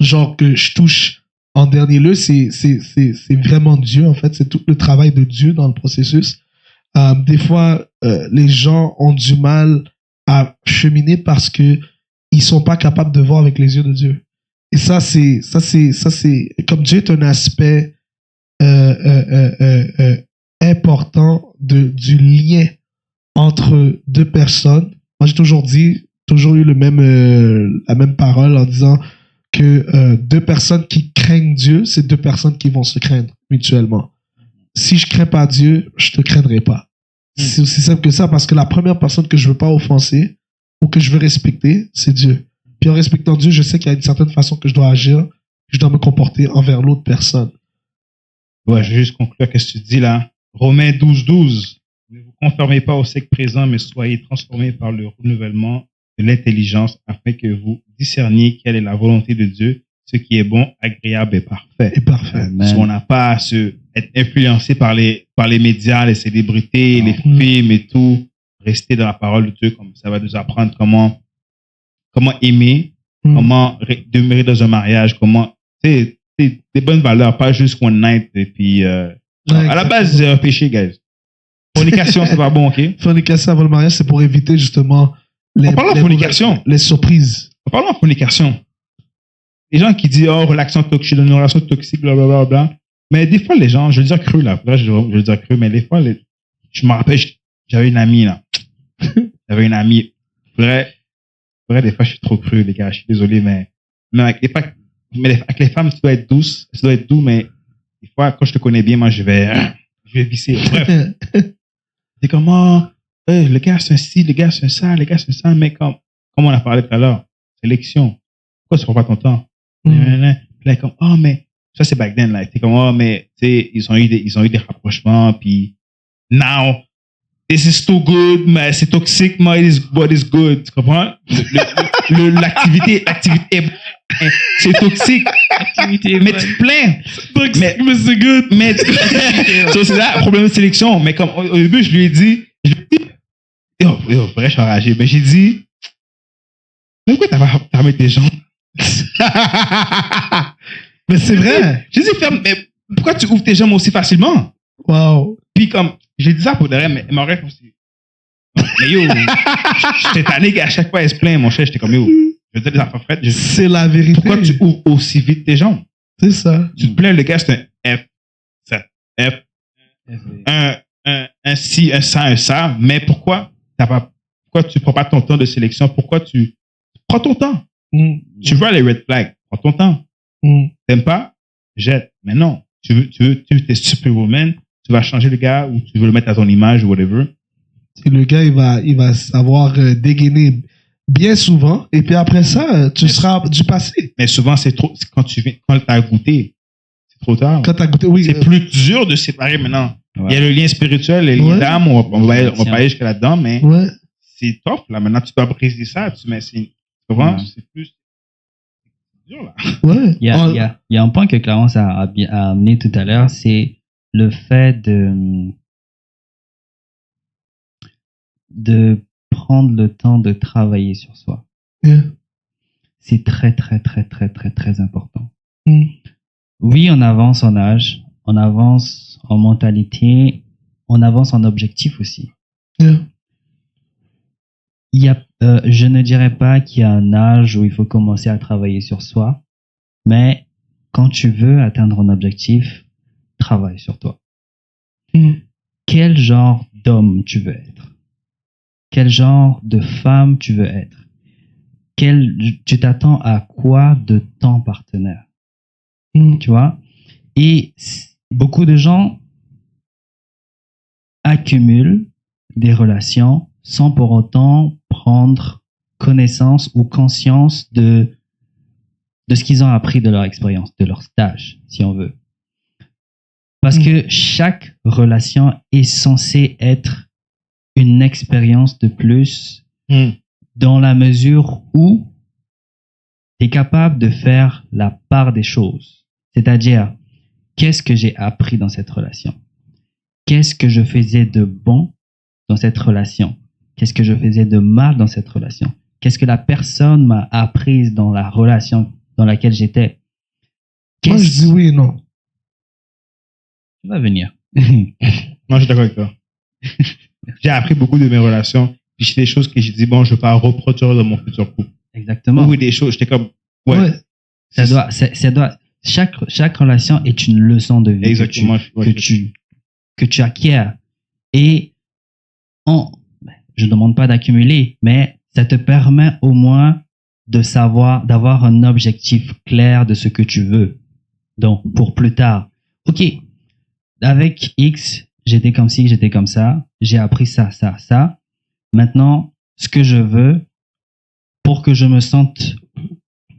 genre que je touche en dernier lieu, c'est vraiment Dieu en fait, c'est tout le travail de Dieu dans le processus. Des fois, les gens ont du mal à cheminer parce que ils sont pas capables de voir avec les yeux de Dieu. Et ça c'est comme Dieu est un aspect important du lien entre deux personnes. Moi, j'ai toujours eu la même parole en disant que deux personnes qui craignent Dieu, c'est deux personnes qui vont se craindre mutuellement. Si je crains pas Dieu, je te craindrai pas. C'est aussi simple que ça, parce que la première personne que je veux pas offenser ou que je veux respecter, c'est Dieu. Puis en respectant Dieu, je sais qu'il y a une certaine façon que je dois agir, que je dois me comporter envers l'autre personne. Ouais, je vais juste conclure ce que tu dis là. Romains 12:12. Ne vous conformez pas au siècle présent, mais soyez transformés par le renouvellement de l'intelligence afin que vous discerniez quelle est la volonté de Dieu, ce qui est bon, agréable et parfait. Et parfait. Parce qu'on n'a pas à être influencé par les médias, les célébrités, les films et tout. Rester dans la parole de Dieu, comme ça va nous apprendre comment aimer, comment demeurer dans un mariage, comment, des bonnes valeurs, pas juste one night et puis, à la base, c'est un péché, guys. Fornication, c'est pas bon, ok? Fornication avant le mariage, c'est pour éviter justement On parle de fornication. Les surprises. On parle de fornication. Les gens qui disent, oh, relation toxique, blablabla. Mais des fois, les gens, je veux dire cru, là. Là, je veux dire cru, mais des fois, je me rappelle, j'avais une amie, là. J'avais une amie. Vrai, des fois, je suis trop cru, les gars. Je suis désolé, mais avec les femmes, tu dois être douce. Tu dois être doux, mais des fois, quand je te connais bien, moi, je vais visser. Bref. C'est comment, le gars, c'est un ci, le gars, c'est un ça, le gars, c'est un ça, mais comme on a parlé tout à l'heure, sélection. Pourquoi tu prends pas ton temps? Là, comme, oh, mais, ça, c'est back then, là. C'est comme, oh, mais, tu sais, ils ont eu des rapprochements, puis, now, this is too good, mais c'est toxique, mais what is good. Tu comprends? L'activité c'est toxique. Mais tu te plains. Mais c'est good. Mais, c'est là, le problème de sélection. Mais comme, au début, je lui ai dit, vrai, je suis enragé. Mais j'ai dit, mais pourquoi t'as fermé tes jambes? Mais c'est vrai. J'ai dit, mais pourquoi tu ouvres tes jambes aussi facilement? Wow. Puis comme, j'ai dit ça pour derrière, mais ma rêve aussi. Mais yo, j'étais tanné qu'à chaque fois elle se plaint, mon cher, j'étais comme yo. Je veux dire des affaires frettes. C'est la vérité. Pourquoi tu ouvres aussi vite tes jambes? C'est ça. Tu te plains, le gars, c'est un F. C'est un F. Un ci, un ça, un ça. Mais pourquoi tu prends pas ton temps de sélection? Pourquoi tu prends ton temps? Tu vois les red flags. Prends ton temps. T'aimes pas? Jette. Mais non. Tu t'es superwoman. Tu vas changer le gars ou tu veux le mettre à ton image ou whatever. Et le gars, il va savoir dégainer bien souvent. Et puis après ça, tu seras du passé. Mais souvent, c'est quand t'as goûté. C'est trop tard. Quand t'as goûté, oui. C'est plus dur de séparer maintenant. Ouais. Il y a le lien spirituel, le lien d'âme. On va pas aller jusqu'à là-dedans, mais c'est tough, là. Maintenant, tu dois briser ça. C'est plus dur, là. Ouais. Il y a un point que Clarence a amené tout à l'heure, c'est le fait de prendre le temps de travailler sur soi. C'est très, très, très, très, très, très important. Oui, on avance en âge, on avance en mentalité, on avance en objectif aussi. Je ne dirais pas qu'il y a un âge où il faut commencer à travailler sur soi, mais quand tu veux atteindre un objectif, travaille sur toi. Quel genre d'homme tu veux être? Quel genre de femme tu veux être? Tu t'attends à quoi de ton partenaire? Tu vois? Et beaucoup de gens accumulent des relations sans pour autant prendre connaissance ou conscience de de ce qu'ils ont appris de leur expérience, de leur stage, si on veut. Parce que chaque relation est censée être une expérience de plus dans la mesure où tu es capable de faire la part des choses. C'est-à-dire, qu'est-ce que j'ai appris dans cette relation? Qu'est-ce que je faisais de bon dans cette relation? Qu'est-ce que je faisais de mal dans cette relation? Qu'est-ce que la personne m'a appris dans la relation dans laquelle j'étais? Moi, je dis oui et non. Tu vas venir. Moi, je suis d'accord avec toi. J'ai appris beaucoup de mes relations. Puis j'ai des choses que j'ai dit, bon, je ne veux pas reproduire dans mon futur couple. Exactement. Oui, des choses, j'étais comme, Ouais. Ça doit, chaque relation est une leçon de vie Exactement. que tu acquiers. Et je ne demande pas d'accumuler, mais ça te permet au moins de savoir, d'avoir un objectif clair de ce que tu veux. Donc, pour plus tard. OK. Avec X, j'étais comme ci, j'étais comme ça. J'ai appris ça. Maintenant, ce que je veux, pour que je me sente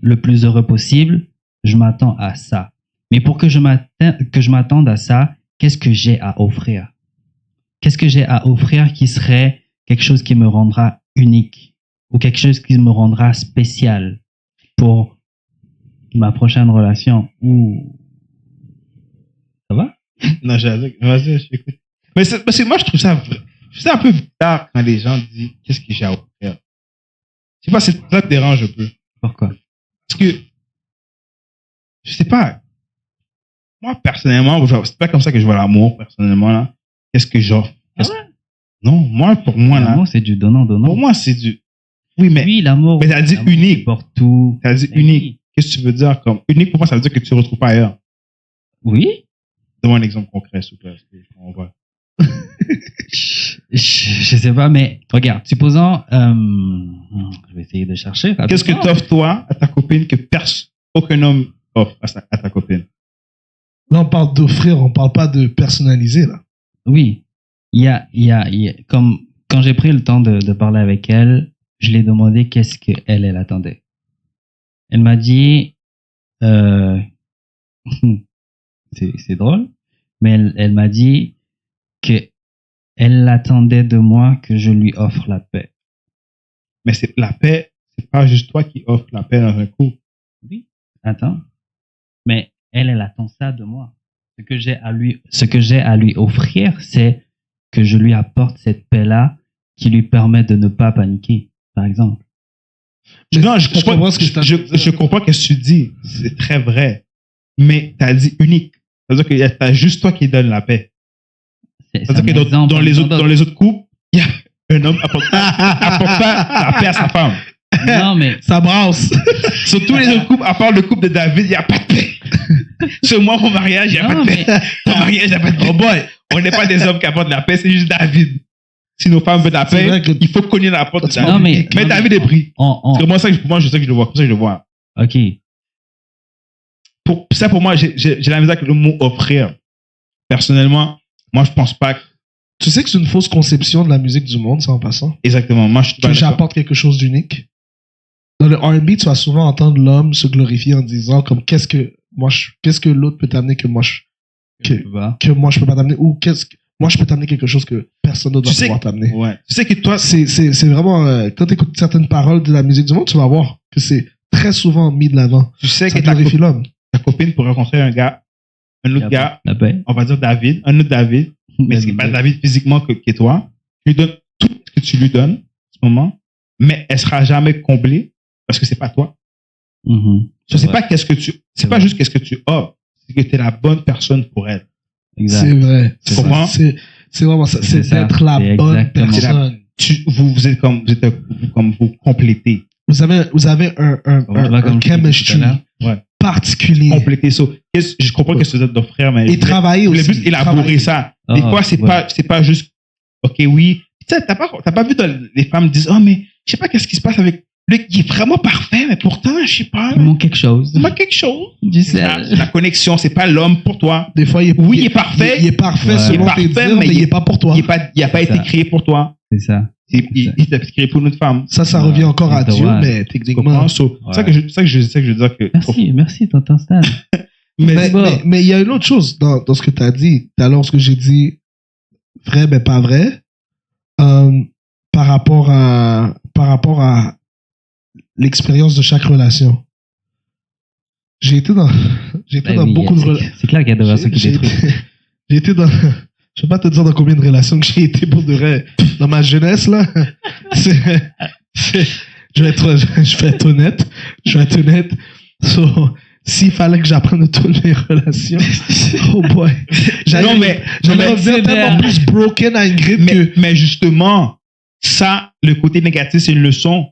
le plus heureux possible, je m'attends à ça. Mais pour que je m'attende à ça, qu'est-ce que j'ai à offrir? Qu'est-ce que j'ai à offrir qui serait quelque chose qui me rendra unique ou quelque chose qui me rendra spécial pour ma prochaine relation? Ou ça va? Non, vas-y, je t'écoute. Mais parce que moi, je trouve ça un peu bizarre quand les gens disent qu'est-ce que j'ai à offrir. Je sais pas, ça te dérange un peu. Pourquoi? Parce que, je sais pas, moi, personnellement, c'est pas comme ça que je vois l'amour, personnellement, là. Qu'est-ce que j'offre? Non, pour moi, là. L'amour, c'est du donnant-donnant. Pour moi, c'est du. Oui, mais. Oui, l'amour. Mais t'as dit unique. Pour tout. T'as dit unique. Qu'est-ce que tu veux dire comme unique? Pour moi, ça veut dire que tu ne retrouves pas ailleurs. Oui. Donne-moi un exemple concret, s'il te plaît. On voit. Je sais pas, mais regarde, supposons, je vais essayer de chercher. Qu'est-ce que t'offres toi à ta copine que aucun homme offre à ta copine? Là, on parle d'offrir, on parle pas de personnaliser, là. Oui. Il y a, comme, quand j'ai pris le temps de parler avec elle, je lui ai demandé qu'est-ce qu'elle attendait. Elle m'a dit, c'est drôle, mais elle m'a dit que elle attendait de moi que je lui offre la paix. Mais la paix, c'est pas juste toi qui offres la paix dans un couple. Oui. Attends. Mais elle attend ça de moi. Ce que j'ai à lui offrir, c'est que je lui apporte cette paix-là qui lui permet de ne pas paniquer, par exemple. Non, je comprends ce que tu dis. C'est très vrai. Mais tu as dit unique. C'est-à-dire que t'as juste toi qui donne la paix. C'est-à-dire que dans les autres couples, il y a un homme apporte pas la paix à sa femme. Non, mais ça brasse. Sur tous les autres couples, à part le couple de David, il n'y a pas de paix. Sur moi, mon mariage, il n'y a pas de paix. Ton mariage, il n'y a pas de paix. Oh boy, on n'est pas des hommes qui apportent la paix, c'est juste David. Si nos femmes veulent la paix, il faut cogner la porte de David. Non, mais David est pris. C'est moi, je sais que je le vois. Comme ça, je le vois. OK. Pour moi, j'ai la misère avec le mot offrir. Personnellement, moi, je pense pas que. Tu sais que c'est une fausse conception de la musique du monde, ça, en passant. Exactement. Moi, je que j'apporte quelque chose d'unique. Dans le R&B, tu vas souvent entendre l'homme se glorifier en disant comme qu'est-ce que l'autre peut t'amener que moi je peux pas t'amener, ou moi je peux t'amener quelque chose que personne d'autre va pouvoir t'amener. Ouais. Tu sais que toi, c'est vraiment quand tu écoutes certaines paroles de la musique du monde, tu vas voir que c'est très souvent mis de l'avant. Tu sais ça que glorifie l'homme. Ta copine pourrait rencontrer un autre gars, on va dire David, un autre David, mais c'est pas David physiquement que toi. Tu lui donnes tout ce que tu lui donnes en ce moment, mais elle sera jamais comblée parce que c'est pas toi. C'est pas c'est pas juste qu'est-ce que tu offres, c'est que tu es la bonne personne pour elle. Exact. C'est vrai. C'est vraiment ça. C'est d'être la bonne personne. Vous êtes comme vous complétez. Vous avez un chemistry particulier. Compléter ça. Je comprends que c'est d'offrir, mais et travailler aussi. Le but, élaborer ça. Des fois, c'est pas juste, ok, oui. Tu sais, t'as pas vu les femmes disent, oh, mais je sais pas qu'est-ce qui se passe avec lui, il est vraiment parfait, mais pourtant, je sais pas. Il manque quelque chose. La connexion, c'est pas l'homme pour toi. Des fois, il est parfait. Il est parfait selon tes dires, mais il est pas pour toi. Il a pas été créé pour toi. C'est ça. il s'est prescrit pour notre femme. Ça revient encore à c'est Dieu, dommage. mais Tu techniquement. comprends? So, Ouais. ça que je veux dire que. Merci, tonton Stan. Mais il y a une autre chose dans ce que tu as dit. Tout à l'heure, ce que j'ai dit, vrai, mais pas vrai, par rapport à l'expérience de chaque relation. J'ai été dans beaucoup de relations. C'est clair qu'il y a des relations qui J'ai détruisent. été dans. Je vais pas te dire dans combien de relations que j'ai été pour de vrai. Dans ma jeunesse, là. Je vais être honnête. So, s'il fallait que j'apprenne de toutes mes relations, oh boy. J'allais revenir tellement plus broken à Ingrid que. Mais justement, ça, le côté négatif, c'est une leçon.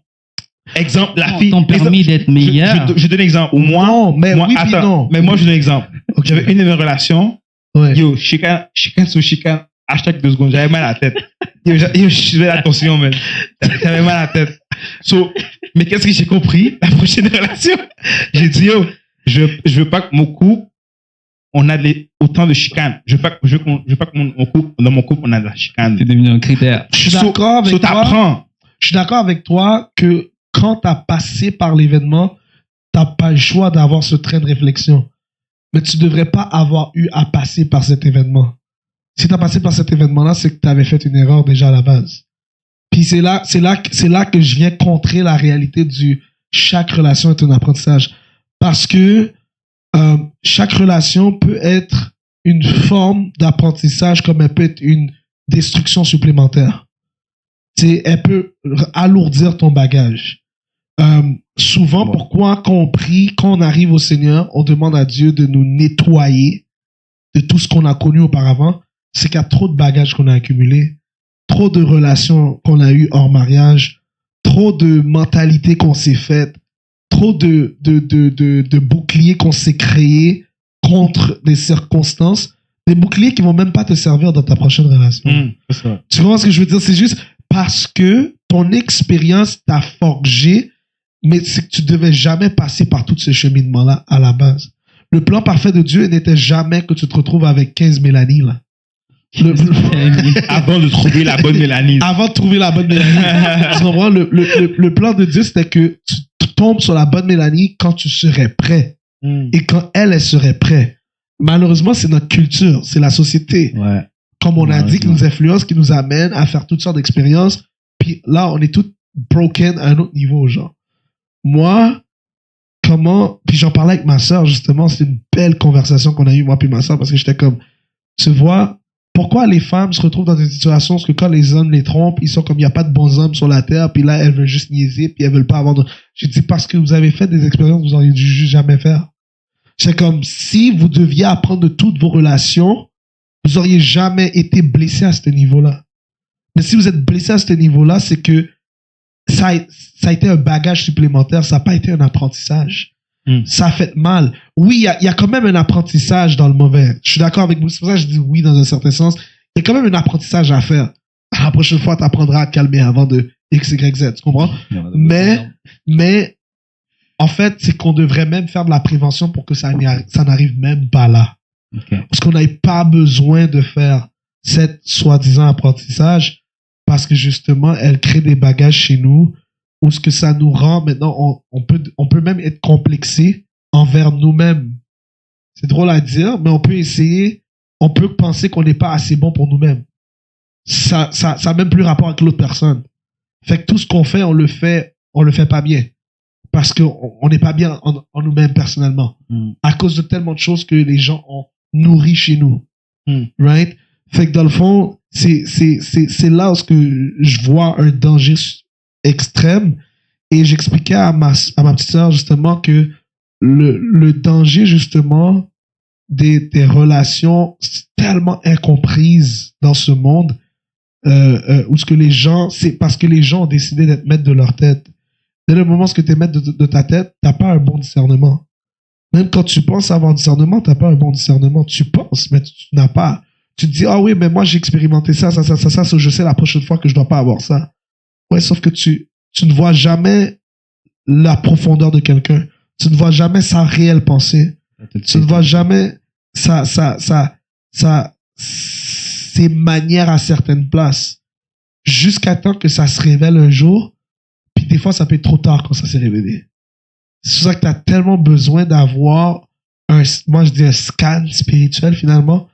Exemple, la fille. Ton permis d'être meilleur. Je donne un exemple. Moi, mais oui, puis attends, non. mais moi, je donne un exemple. Ok. J'avais une de mes relations. Ouais. Yo, chicane sur chicane. Hashtag 2 secondes. J'avais mal à la tête. Yo, je faisais l'attention, man. J'avais mal à la tête. So, mais qu'est-ce que j'ai compris? La prochaine relation, j'ai dit, yo, je veux pas que mon couple, on a autant de chicanes. Je veux pas que dans mon couple, on a de la chicane. C'est devenu un critère. Je suis d'accord avec toi. T'apprends. Je suis d'accord avec toi que quand tu as passé par l'événement, tu n'as pas le choix d'avoir ce train de réflexion. Mais tu ne devrais pas avoir eu à passer par cet événement. Si tu as passé par cet événement-là, c'est que tu avais fait une erreur déjà à la base. Puis c'est là que je viens contrer la réalité du chaque relation est un apprentissage. Parce que chaque relation peut être une forme d'apprentissage comme elle peut être une destruction supplémentaire. Elle peut alourdir ton bagage. Souvent, Bon. pourquoi quand on prie, quand on arrive au Seigneur, on demande à Dieu de nous nettoyer de tout ce qu'on a connu auparavant, c'est qu'il y a trop de bagages qu'on a accumulés, trop de relations qu'on a eues hors mariage, trop de mentalités qu'on s'est faites, trop de boucliers qu'on s'est créés contre des circonstances, des boucliers qui vont même pas te servir dans ta prochaine relation. C'est ça. Tu comprends ce que je veux dire? C'est juste parce que ton expérience t'a forgé, mais c'est que tu devais jamais passer par tout ce cheminement-là à la base. Le plan parfait de Dieu n'était jamais que tu te retrouves avec 15 Mélanie, là. Avant de trouver la bonne Mélanie. Avant de trouver la bonne Mélanie. Tu comprends? Le plan de Dieu, c'était que tu tombes sur la bonne Mélanie quand tu serais prêt. Et quand elle serait prête. Malheureusement, c'est notre culture, c'est la société. Ouais. Comme on a dit, qui nous influence, qui nous amène à faire toutes sortes d'expériences. Puis là, on est tous broken à un autre niveau, genre. Moi, puis j'en parlais avec ma soeur, justement, c'est une belle conversation qu'on a eue, moi puis ma soeur, parce que j'étais comme, tu vois, pourquoi les femmes se retrouvent dans des situations où quand les hommes les trompent, ils sont comme, il n'y a pas de bons hommes sur la terre, puis là, elles veulent juste niaiser, puis elles veulent pas avoir de... J'ai dit, parce que vous avez fait des expériences que vous auriez dû juste jamais faire. C'est comme, si vous deviez apprendre de toutes vos relations, vous auriez jamais été blessé à ce niveau-là. Mais si vous êtes blessé à ce niveau-là, c'est que ça a été un bagage supplémentaire, ça n'a pas été un apprentissage. Ça a fait mal. Oui, il y a quand même un apprentissage dans le mauvais. Je suis d'accord avec vous. C'est pour ça que je dis oui dans un certain sens. Il y a quand même un apprentissage à faire. La prochaine fois, tu apprendras à te calmer avant de X, Y, Z. Tu comprends? Mais en fait, c'est qu'on devrait même faire de la prévention pour que ça n'arrive même pas là. Okay. Parce qu'on n'avait pas besoin de faire cette soi-disant apprentissage parce que justement, elle crée des bagages chez nous où ce que ça nous rend maintenant, on peut même être complexé envers nous-mêmes. C'est drôle à dire, mais on peut penser qu'on n'est pas assez bon pour nous-mêmes. Ça a même plus rapport avec l'autre personne. Fait que tout ce qu'on fait, on le fait pas bien. Parce qu'on n'est pas bien en nous-mêmes personnellement. À cause de tellement de choses que les gens ont nourri chez nous. Right? Fait que dans le fond, c'est là où je vois un danger extrême. Et j'expliquais à ma petite sœur justement que le danger justement des relations tellement incomprises dans ce monde où ce que les gens, c'est parce que les gens ont décidé d'être maîtres de leur tête. Dès le moment où tu es maître de ta tête, t'as pas un bon discernement. Même quand tu penses avoir un discernement, t'as pas un bon discernement. Tu penses, mais tu n'as pas. Tu te dis, ah oui, mais moi j'ai expérimenté ça, je sais la prochaine fois que je dois pas avoir ça. Ouais, sauf que tu ne vois jamais la profondeur de quelqu'un. Tu ne vois jamais sa réelle pensée. Tu ne vois jamais ses manières à certaines places. jusqu'à temps que ça se révèle un jour. Puis des fois, ça peut être trop tard quand ça s'est révélé. C'est pour ça que tu as tellement besoin d'avoir moi je dis un scan spirituel finalement,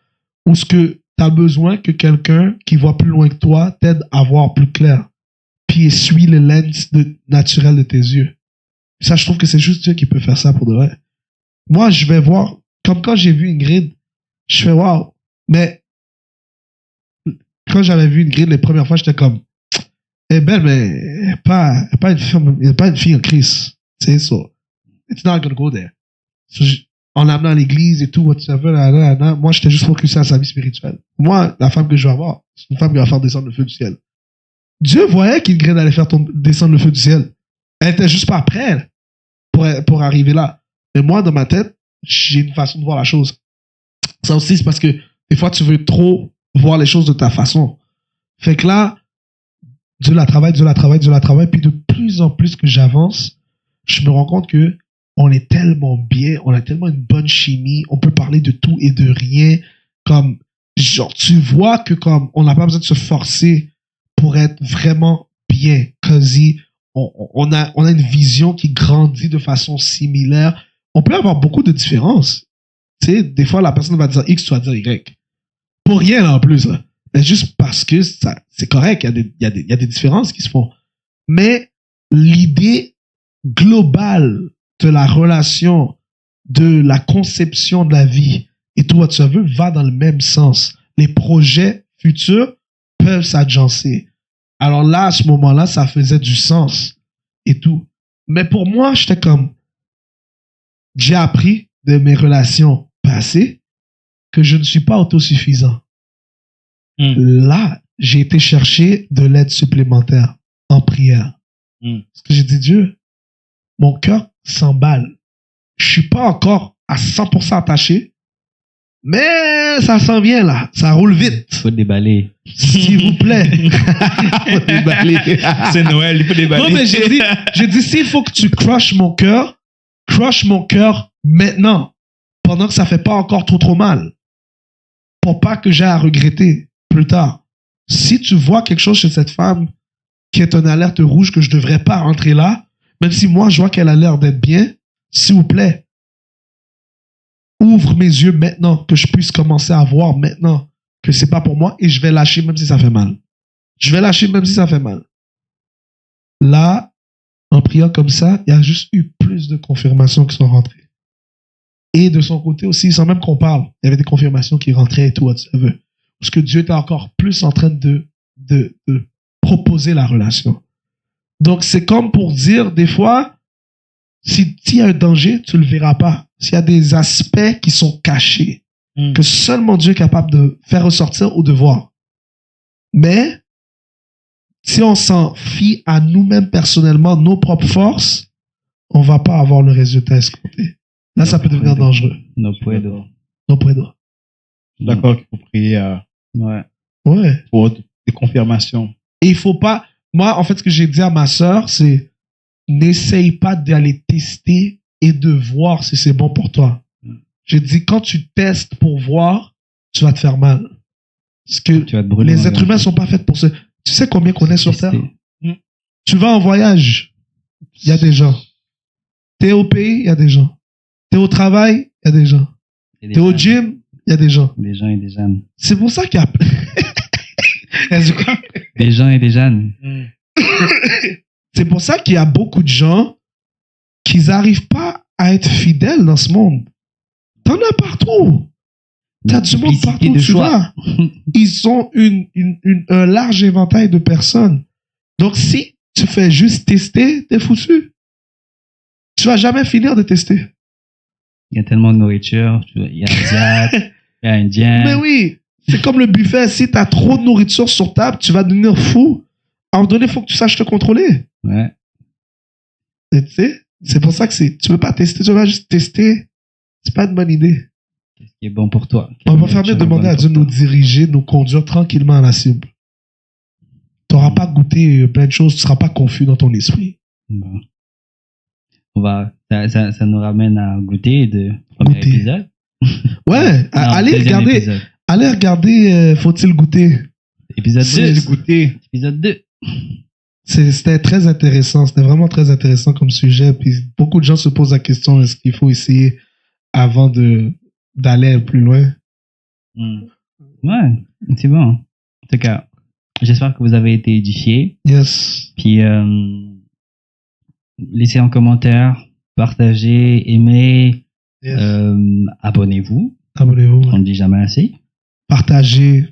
où ce que tu as besoin que quelqu'un qui voit plus loin que toi t'aide à voir plus clair. Puis essuie le lens naturel de tes yeux. Ça, je trouve que c'est juste Dieu qui peut faire ça pour de vrai. Moi, je vais voir, comme quand j'ai vu Ingrid, je fais waouh. Mais quand j'avais vu Ingrid les premières fois, j'étais comme, elle est belle, mais elle n'est pas une fille en Christ. Tu sais, so, it's not gonna go there. So, en l'amenant à l'église et tout, whatever, moi, j'étais juste focusé à sa vie spirituelle. Moi, la femme que je vais avoir, c'est une femme qui va faire descendre le feu du ciel. Dieu voyait qu'Ingrid allait faire descendre le feu du ciel. Elle était juste pas prête pour arriver là. Mais moi, dans ma tête, j'ai une façon de voir la chose. Ça aussi, c'est parce que des fois, tu veux trop voir les choses de ta façon. Fait que là, Dieu la travaille. Puis de plus en plus que j'avance, je me rends compte que on est tellement bien, on a tellement une bonne chimie, on peut parler de tout et de rien. Comme, genre, tu vois que comme, on n'a pas besoin de se forcer pour être vraiment bien, cosy. On a une vision qui grandit de façon similaire. On peut avoir beaucoup de différences. Tu sais, des fois, la personne va dire X, tu vas dire Y. Pour rien, là, en plus. Hein. Mais juste parce que c'est correct, il y a des différences qui se font. Mais l'idée globale de la relation, de la conception de la vie et tout what tu veux va dans le même sens. Les projets futurs peuvent s'adjancer. Alors là, à ce moment-là, ça faisait du sens et tout. Mais pour moi, j'étais comme, j'ai appris de mes relations passées que je ne suis pas autosuffisant. Là, j'ai été chercher de l'aide supplémentaire en prière. Parce que j'ai dit, Dieu, mon cœur s'emballe. Je suis pas encore à 100% attaché, mais ça s'en vient là. Ça roule vite. Il faut déballer. S'il vous plaît. Faut déballer. C'est Noël, il faut déballer. Non, mais j'ai dit, s'il faut que tu crush mon cœur maintenant, pendant que ça fait pas encore trop mal. Pour pas que j'ai à regretter plus tard. Si tu vois quelque chose chez cette femme qui est une alerte rouge que je devrais pas rentrer là, même si moi je vois qu'elle a l'air d'être bien, s'il vous plaît, ouvre mes yeux maintenant, que je puisse commencer à voir maintenant que c'est pas pour moi et je vais lâcher même si ça fait mal. Je vais lâcher même si ça fait mal. Là, en priant comme ça, il y a juste eu plus de confirmations qui sont rentrées. Et de son côté aussi, sans même qu'on parle, il y avait des confirmations qui rentraient et tout, whatever. Parce que Dieu était encore plus en train de proposer la relation. Donc, c'est comme pour dire, des fois, s'il y a un danger, tu le verras pas. S'il y a des aspects qui sont cachés, que seulement Dieu est capable de faire ressortir ou de voir. Mais, si on s'en fie à nous-mêmes personnellement, nos propres forces, on va pas avoir le résultat escompté. Là, ça peut devenir dangereux. No puedo. No puedo. D'accord qu'il faut prier Ouais. pour des confirmations. Et il faut pas... Moi, en fait, ce que j'ai dit à ma sœur, c'est n'essaye pas d'aller tester et de voir si c'est bon pour toi. J'ai dit, quand tu testes pour voir, tu vas te faire mal. Parce que Tu vas te brûler les êtres humains sont pas faits pour ça. Tu sais combien qu'on est sur Terre? Tu vas en voyage, il y a des gens. T'es au pays, il y a des gens. T'es au travail, il y a des gens. T'es au gym, il y a des gens. Des gens et des jeunes. C'est pour ça qu'il y a... Des gens et des jeunes. C'est pour ça qu'il y a beaucoup de gens qui n'arrivent pas à être fidèles dans ce monde. T'en as partout. T'as du monde partout où tu vas. Ils ont un large éventail de personnes. Donc, si tu fais juste tester, t'es foutu. Tu vas jamais finir de tester. Il y a tellement de nourriture. Il y a asiate, il y a indien. Mais oui, c'est comme le buffet. Si t'as trop de nourriture sur table, tu vas devenir fou. À un moment donné, il faut que tu saches te contrôler. Ouais. Et tu sais, c'est pour ça que tu veux pas tester, tu vas juste tester. C'est pas une bonne idée. Qu'est-ce qui est bon pour toi? On va faire mieux de demander à Dieu de nous diriger, nous conduire tranquillement à la cible. Tu n'auras pas goûté plein de choses, tu ne seras pas confus dans ton esprit. Bon. Ça nous ramène à goûter de premier épisode. Ouais, Non, allez deuxième regarder. épisode. Allez regarder, faut-il goûter? épisode Si, 2. écoutez. Épisode 2. C'était très intéressant. C'était vraiment très intéressant comme sujet. Puis beaucoup de gens se posent la question, est-ce qu'il faut essayer avant d'aller plus loin? Ouais, c'est bon. En tout cas, j'espère que vous avez été édifiés. Yes. Puis, laissez en commentaire, partagez, aimez, Yes. abonnez-vous. Abonnez-vous. On ne dit jamais assez. Partagez.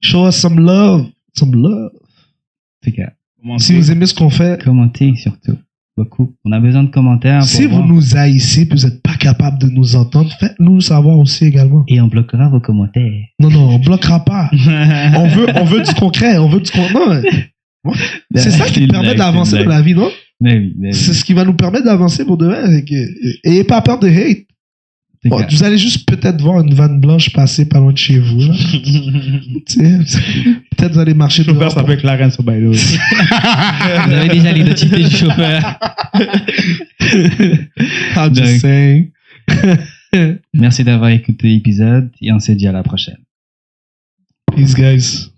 Show us some love. Some love. En tout cas, Si vous aimez ce qu'on fait, commentez surtout. Beaucoup. On a besoin de commentaires. si pour vous voir. nous haïssez et vous n'êtes pas capable de nous entendre, faites-nous savoir aussi également. Et on bloquera vos commentaires. Non, non, on bloquera pas. On veut du concret. On veut du concret. Non, c'est ça qui une nous permet blague, d'avancer c'est une dans la vie, non? Mais oui, mais oui. C'est ce qui va nous permettre d'avancer pour demain. Ayez pas peur de hate. En tout Bon, cas, vous allez juste peut-être voir une vanne blanche passer pas loin de chez vous. Là. Tu sais, peut-être vous allez marcher Le chauffeur dehors. s'appelle Clarence au bailo. vous avez déjà l'identité du chauffeur. I'm just Donc, saying. merci d'avoir écouté l'épisode et on se dit à la prochaine. Peace, guys.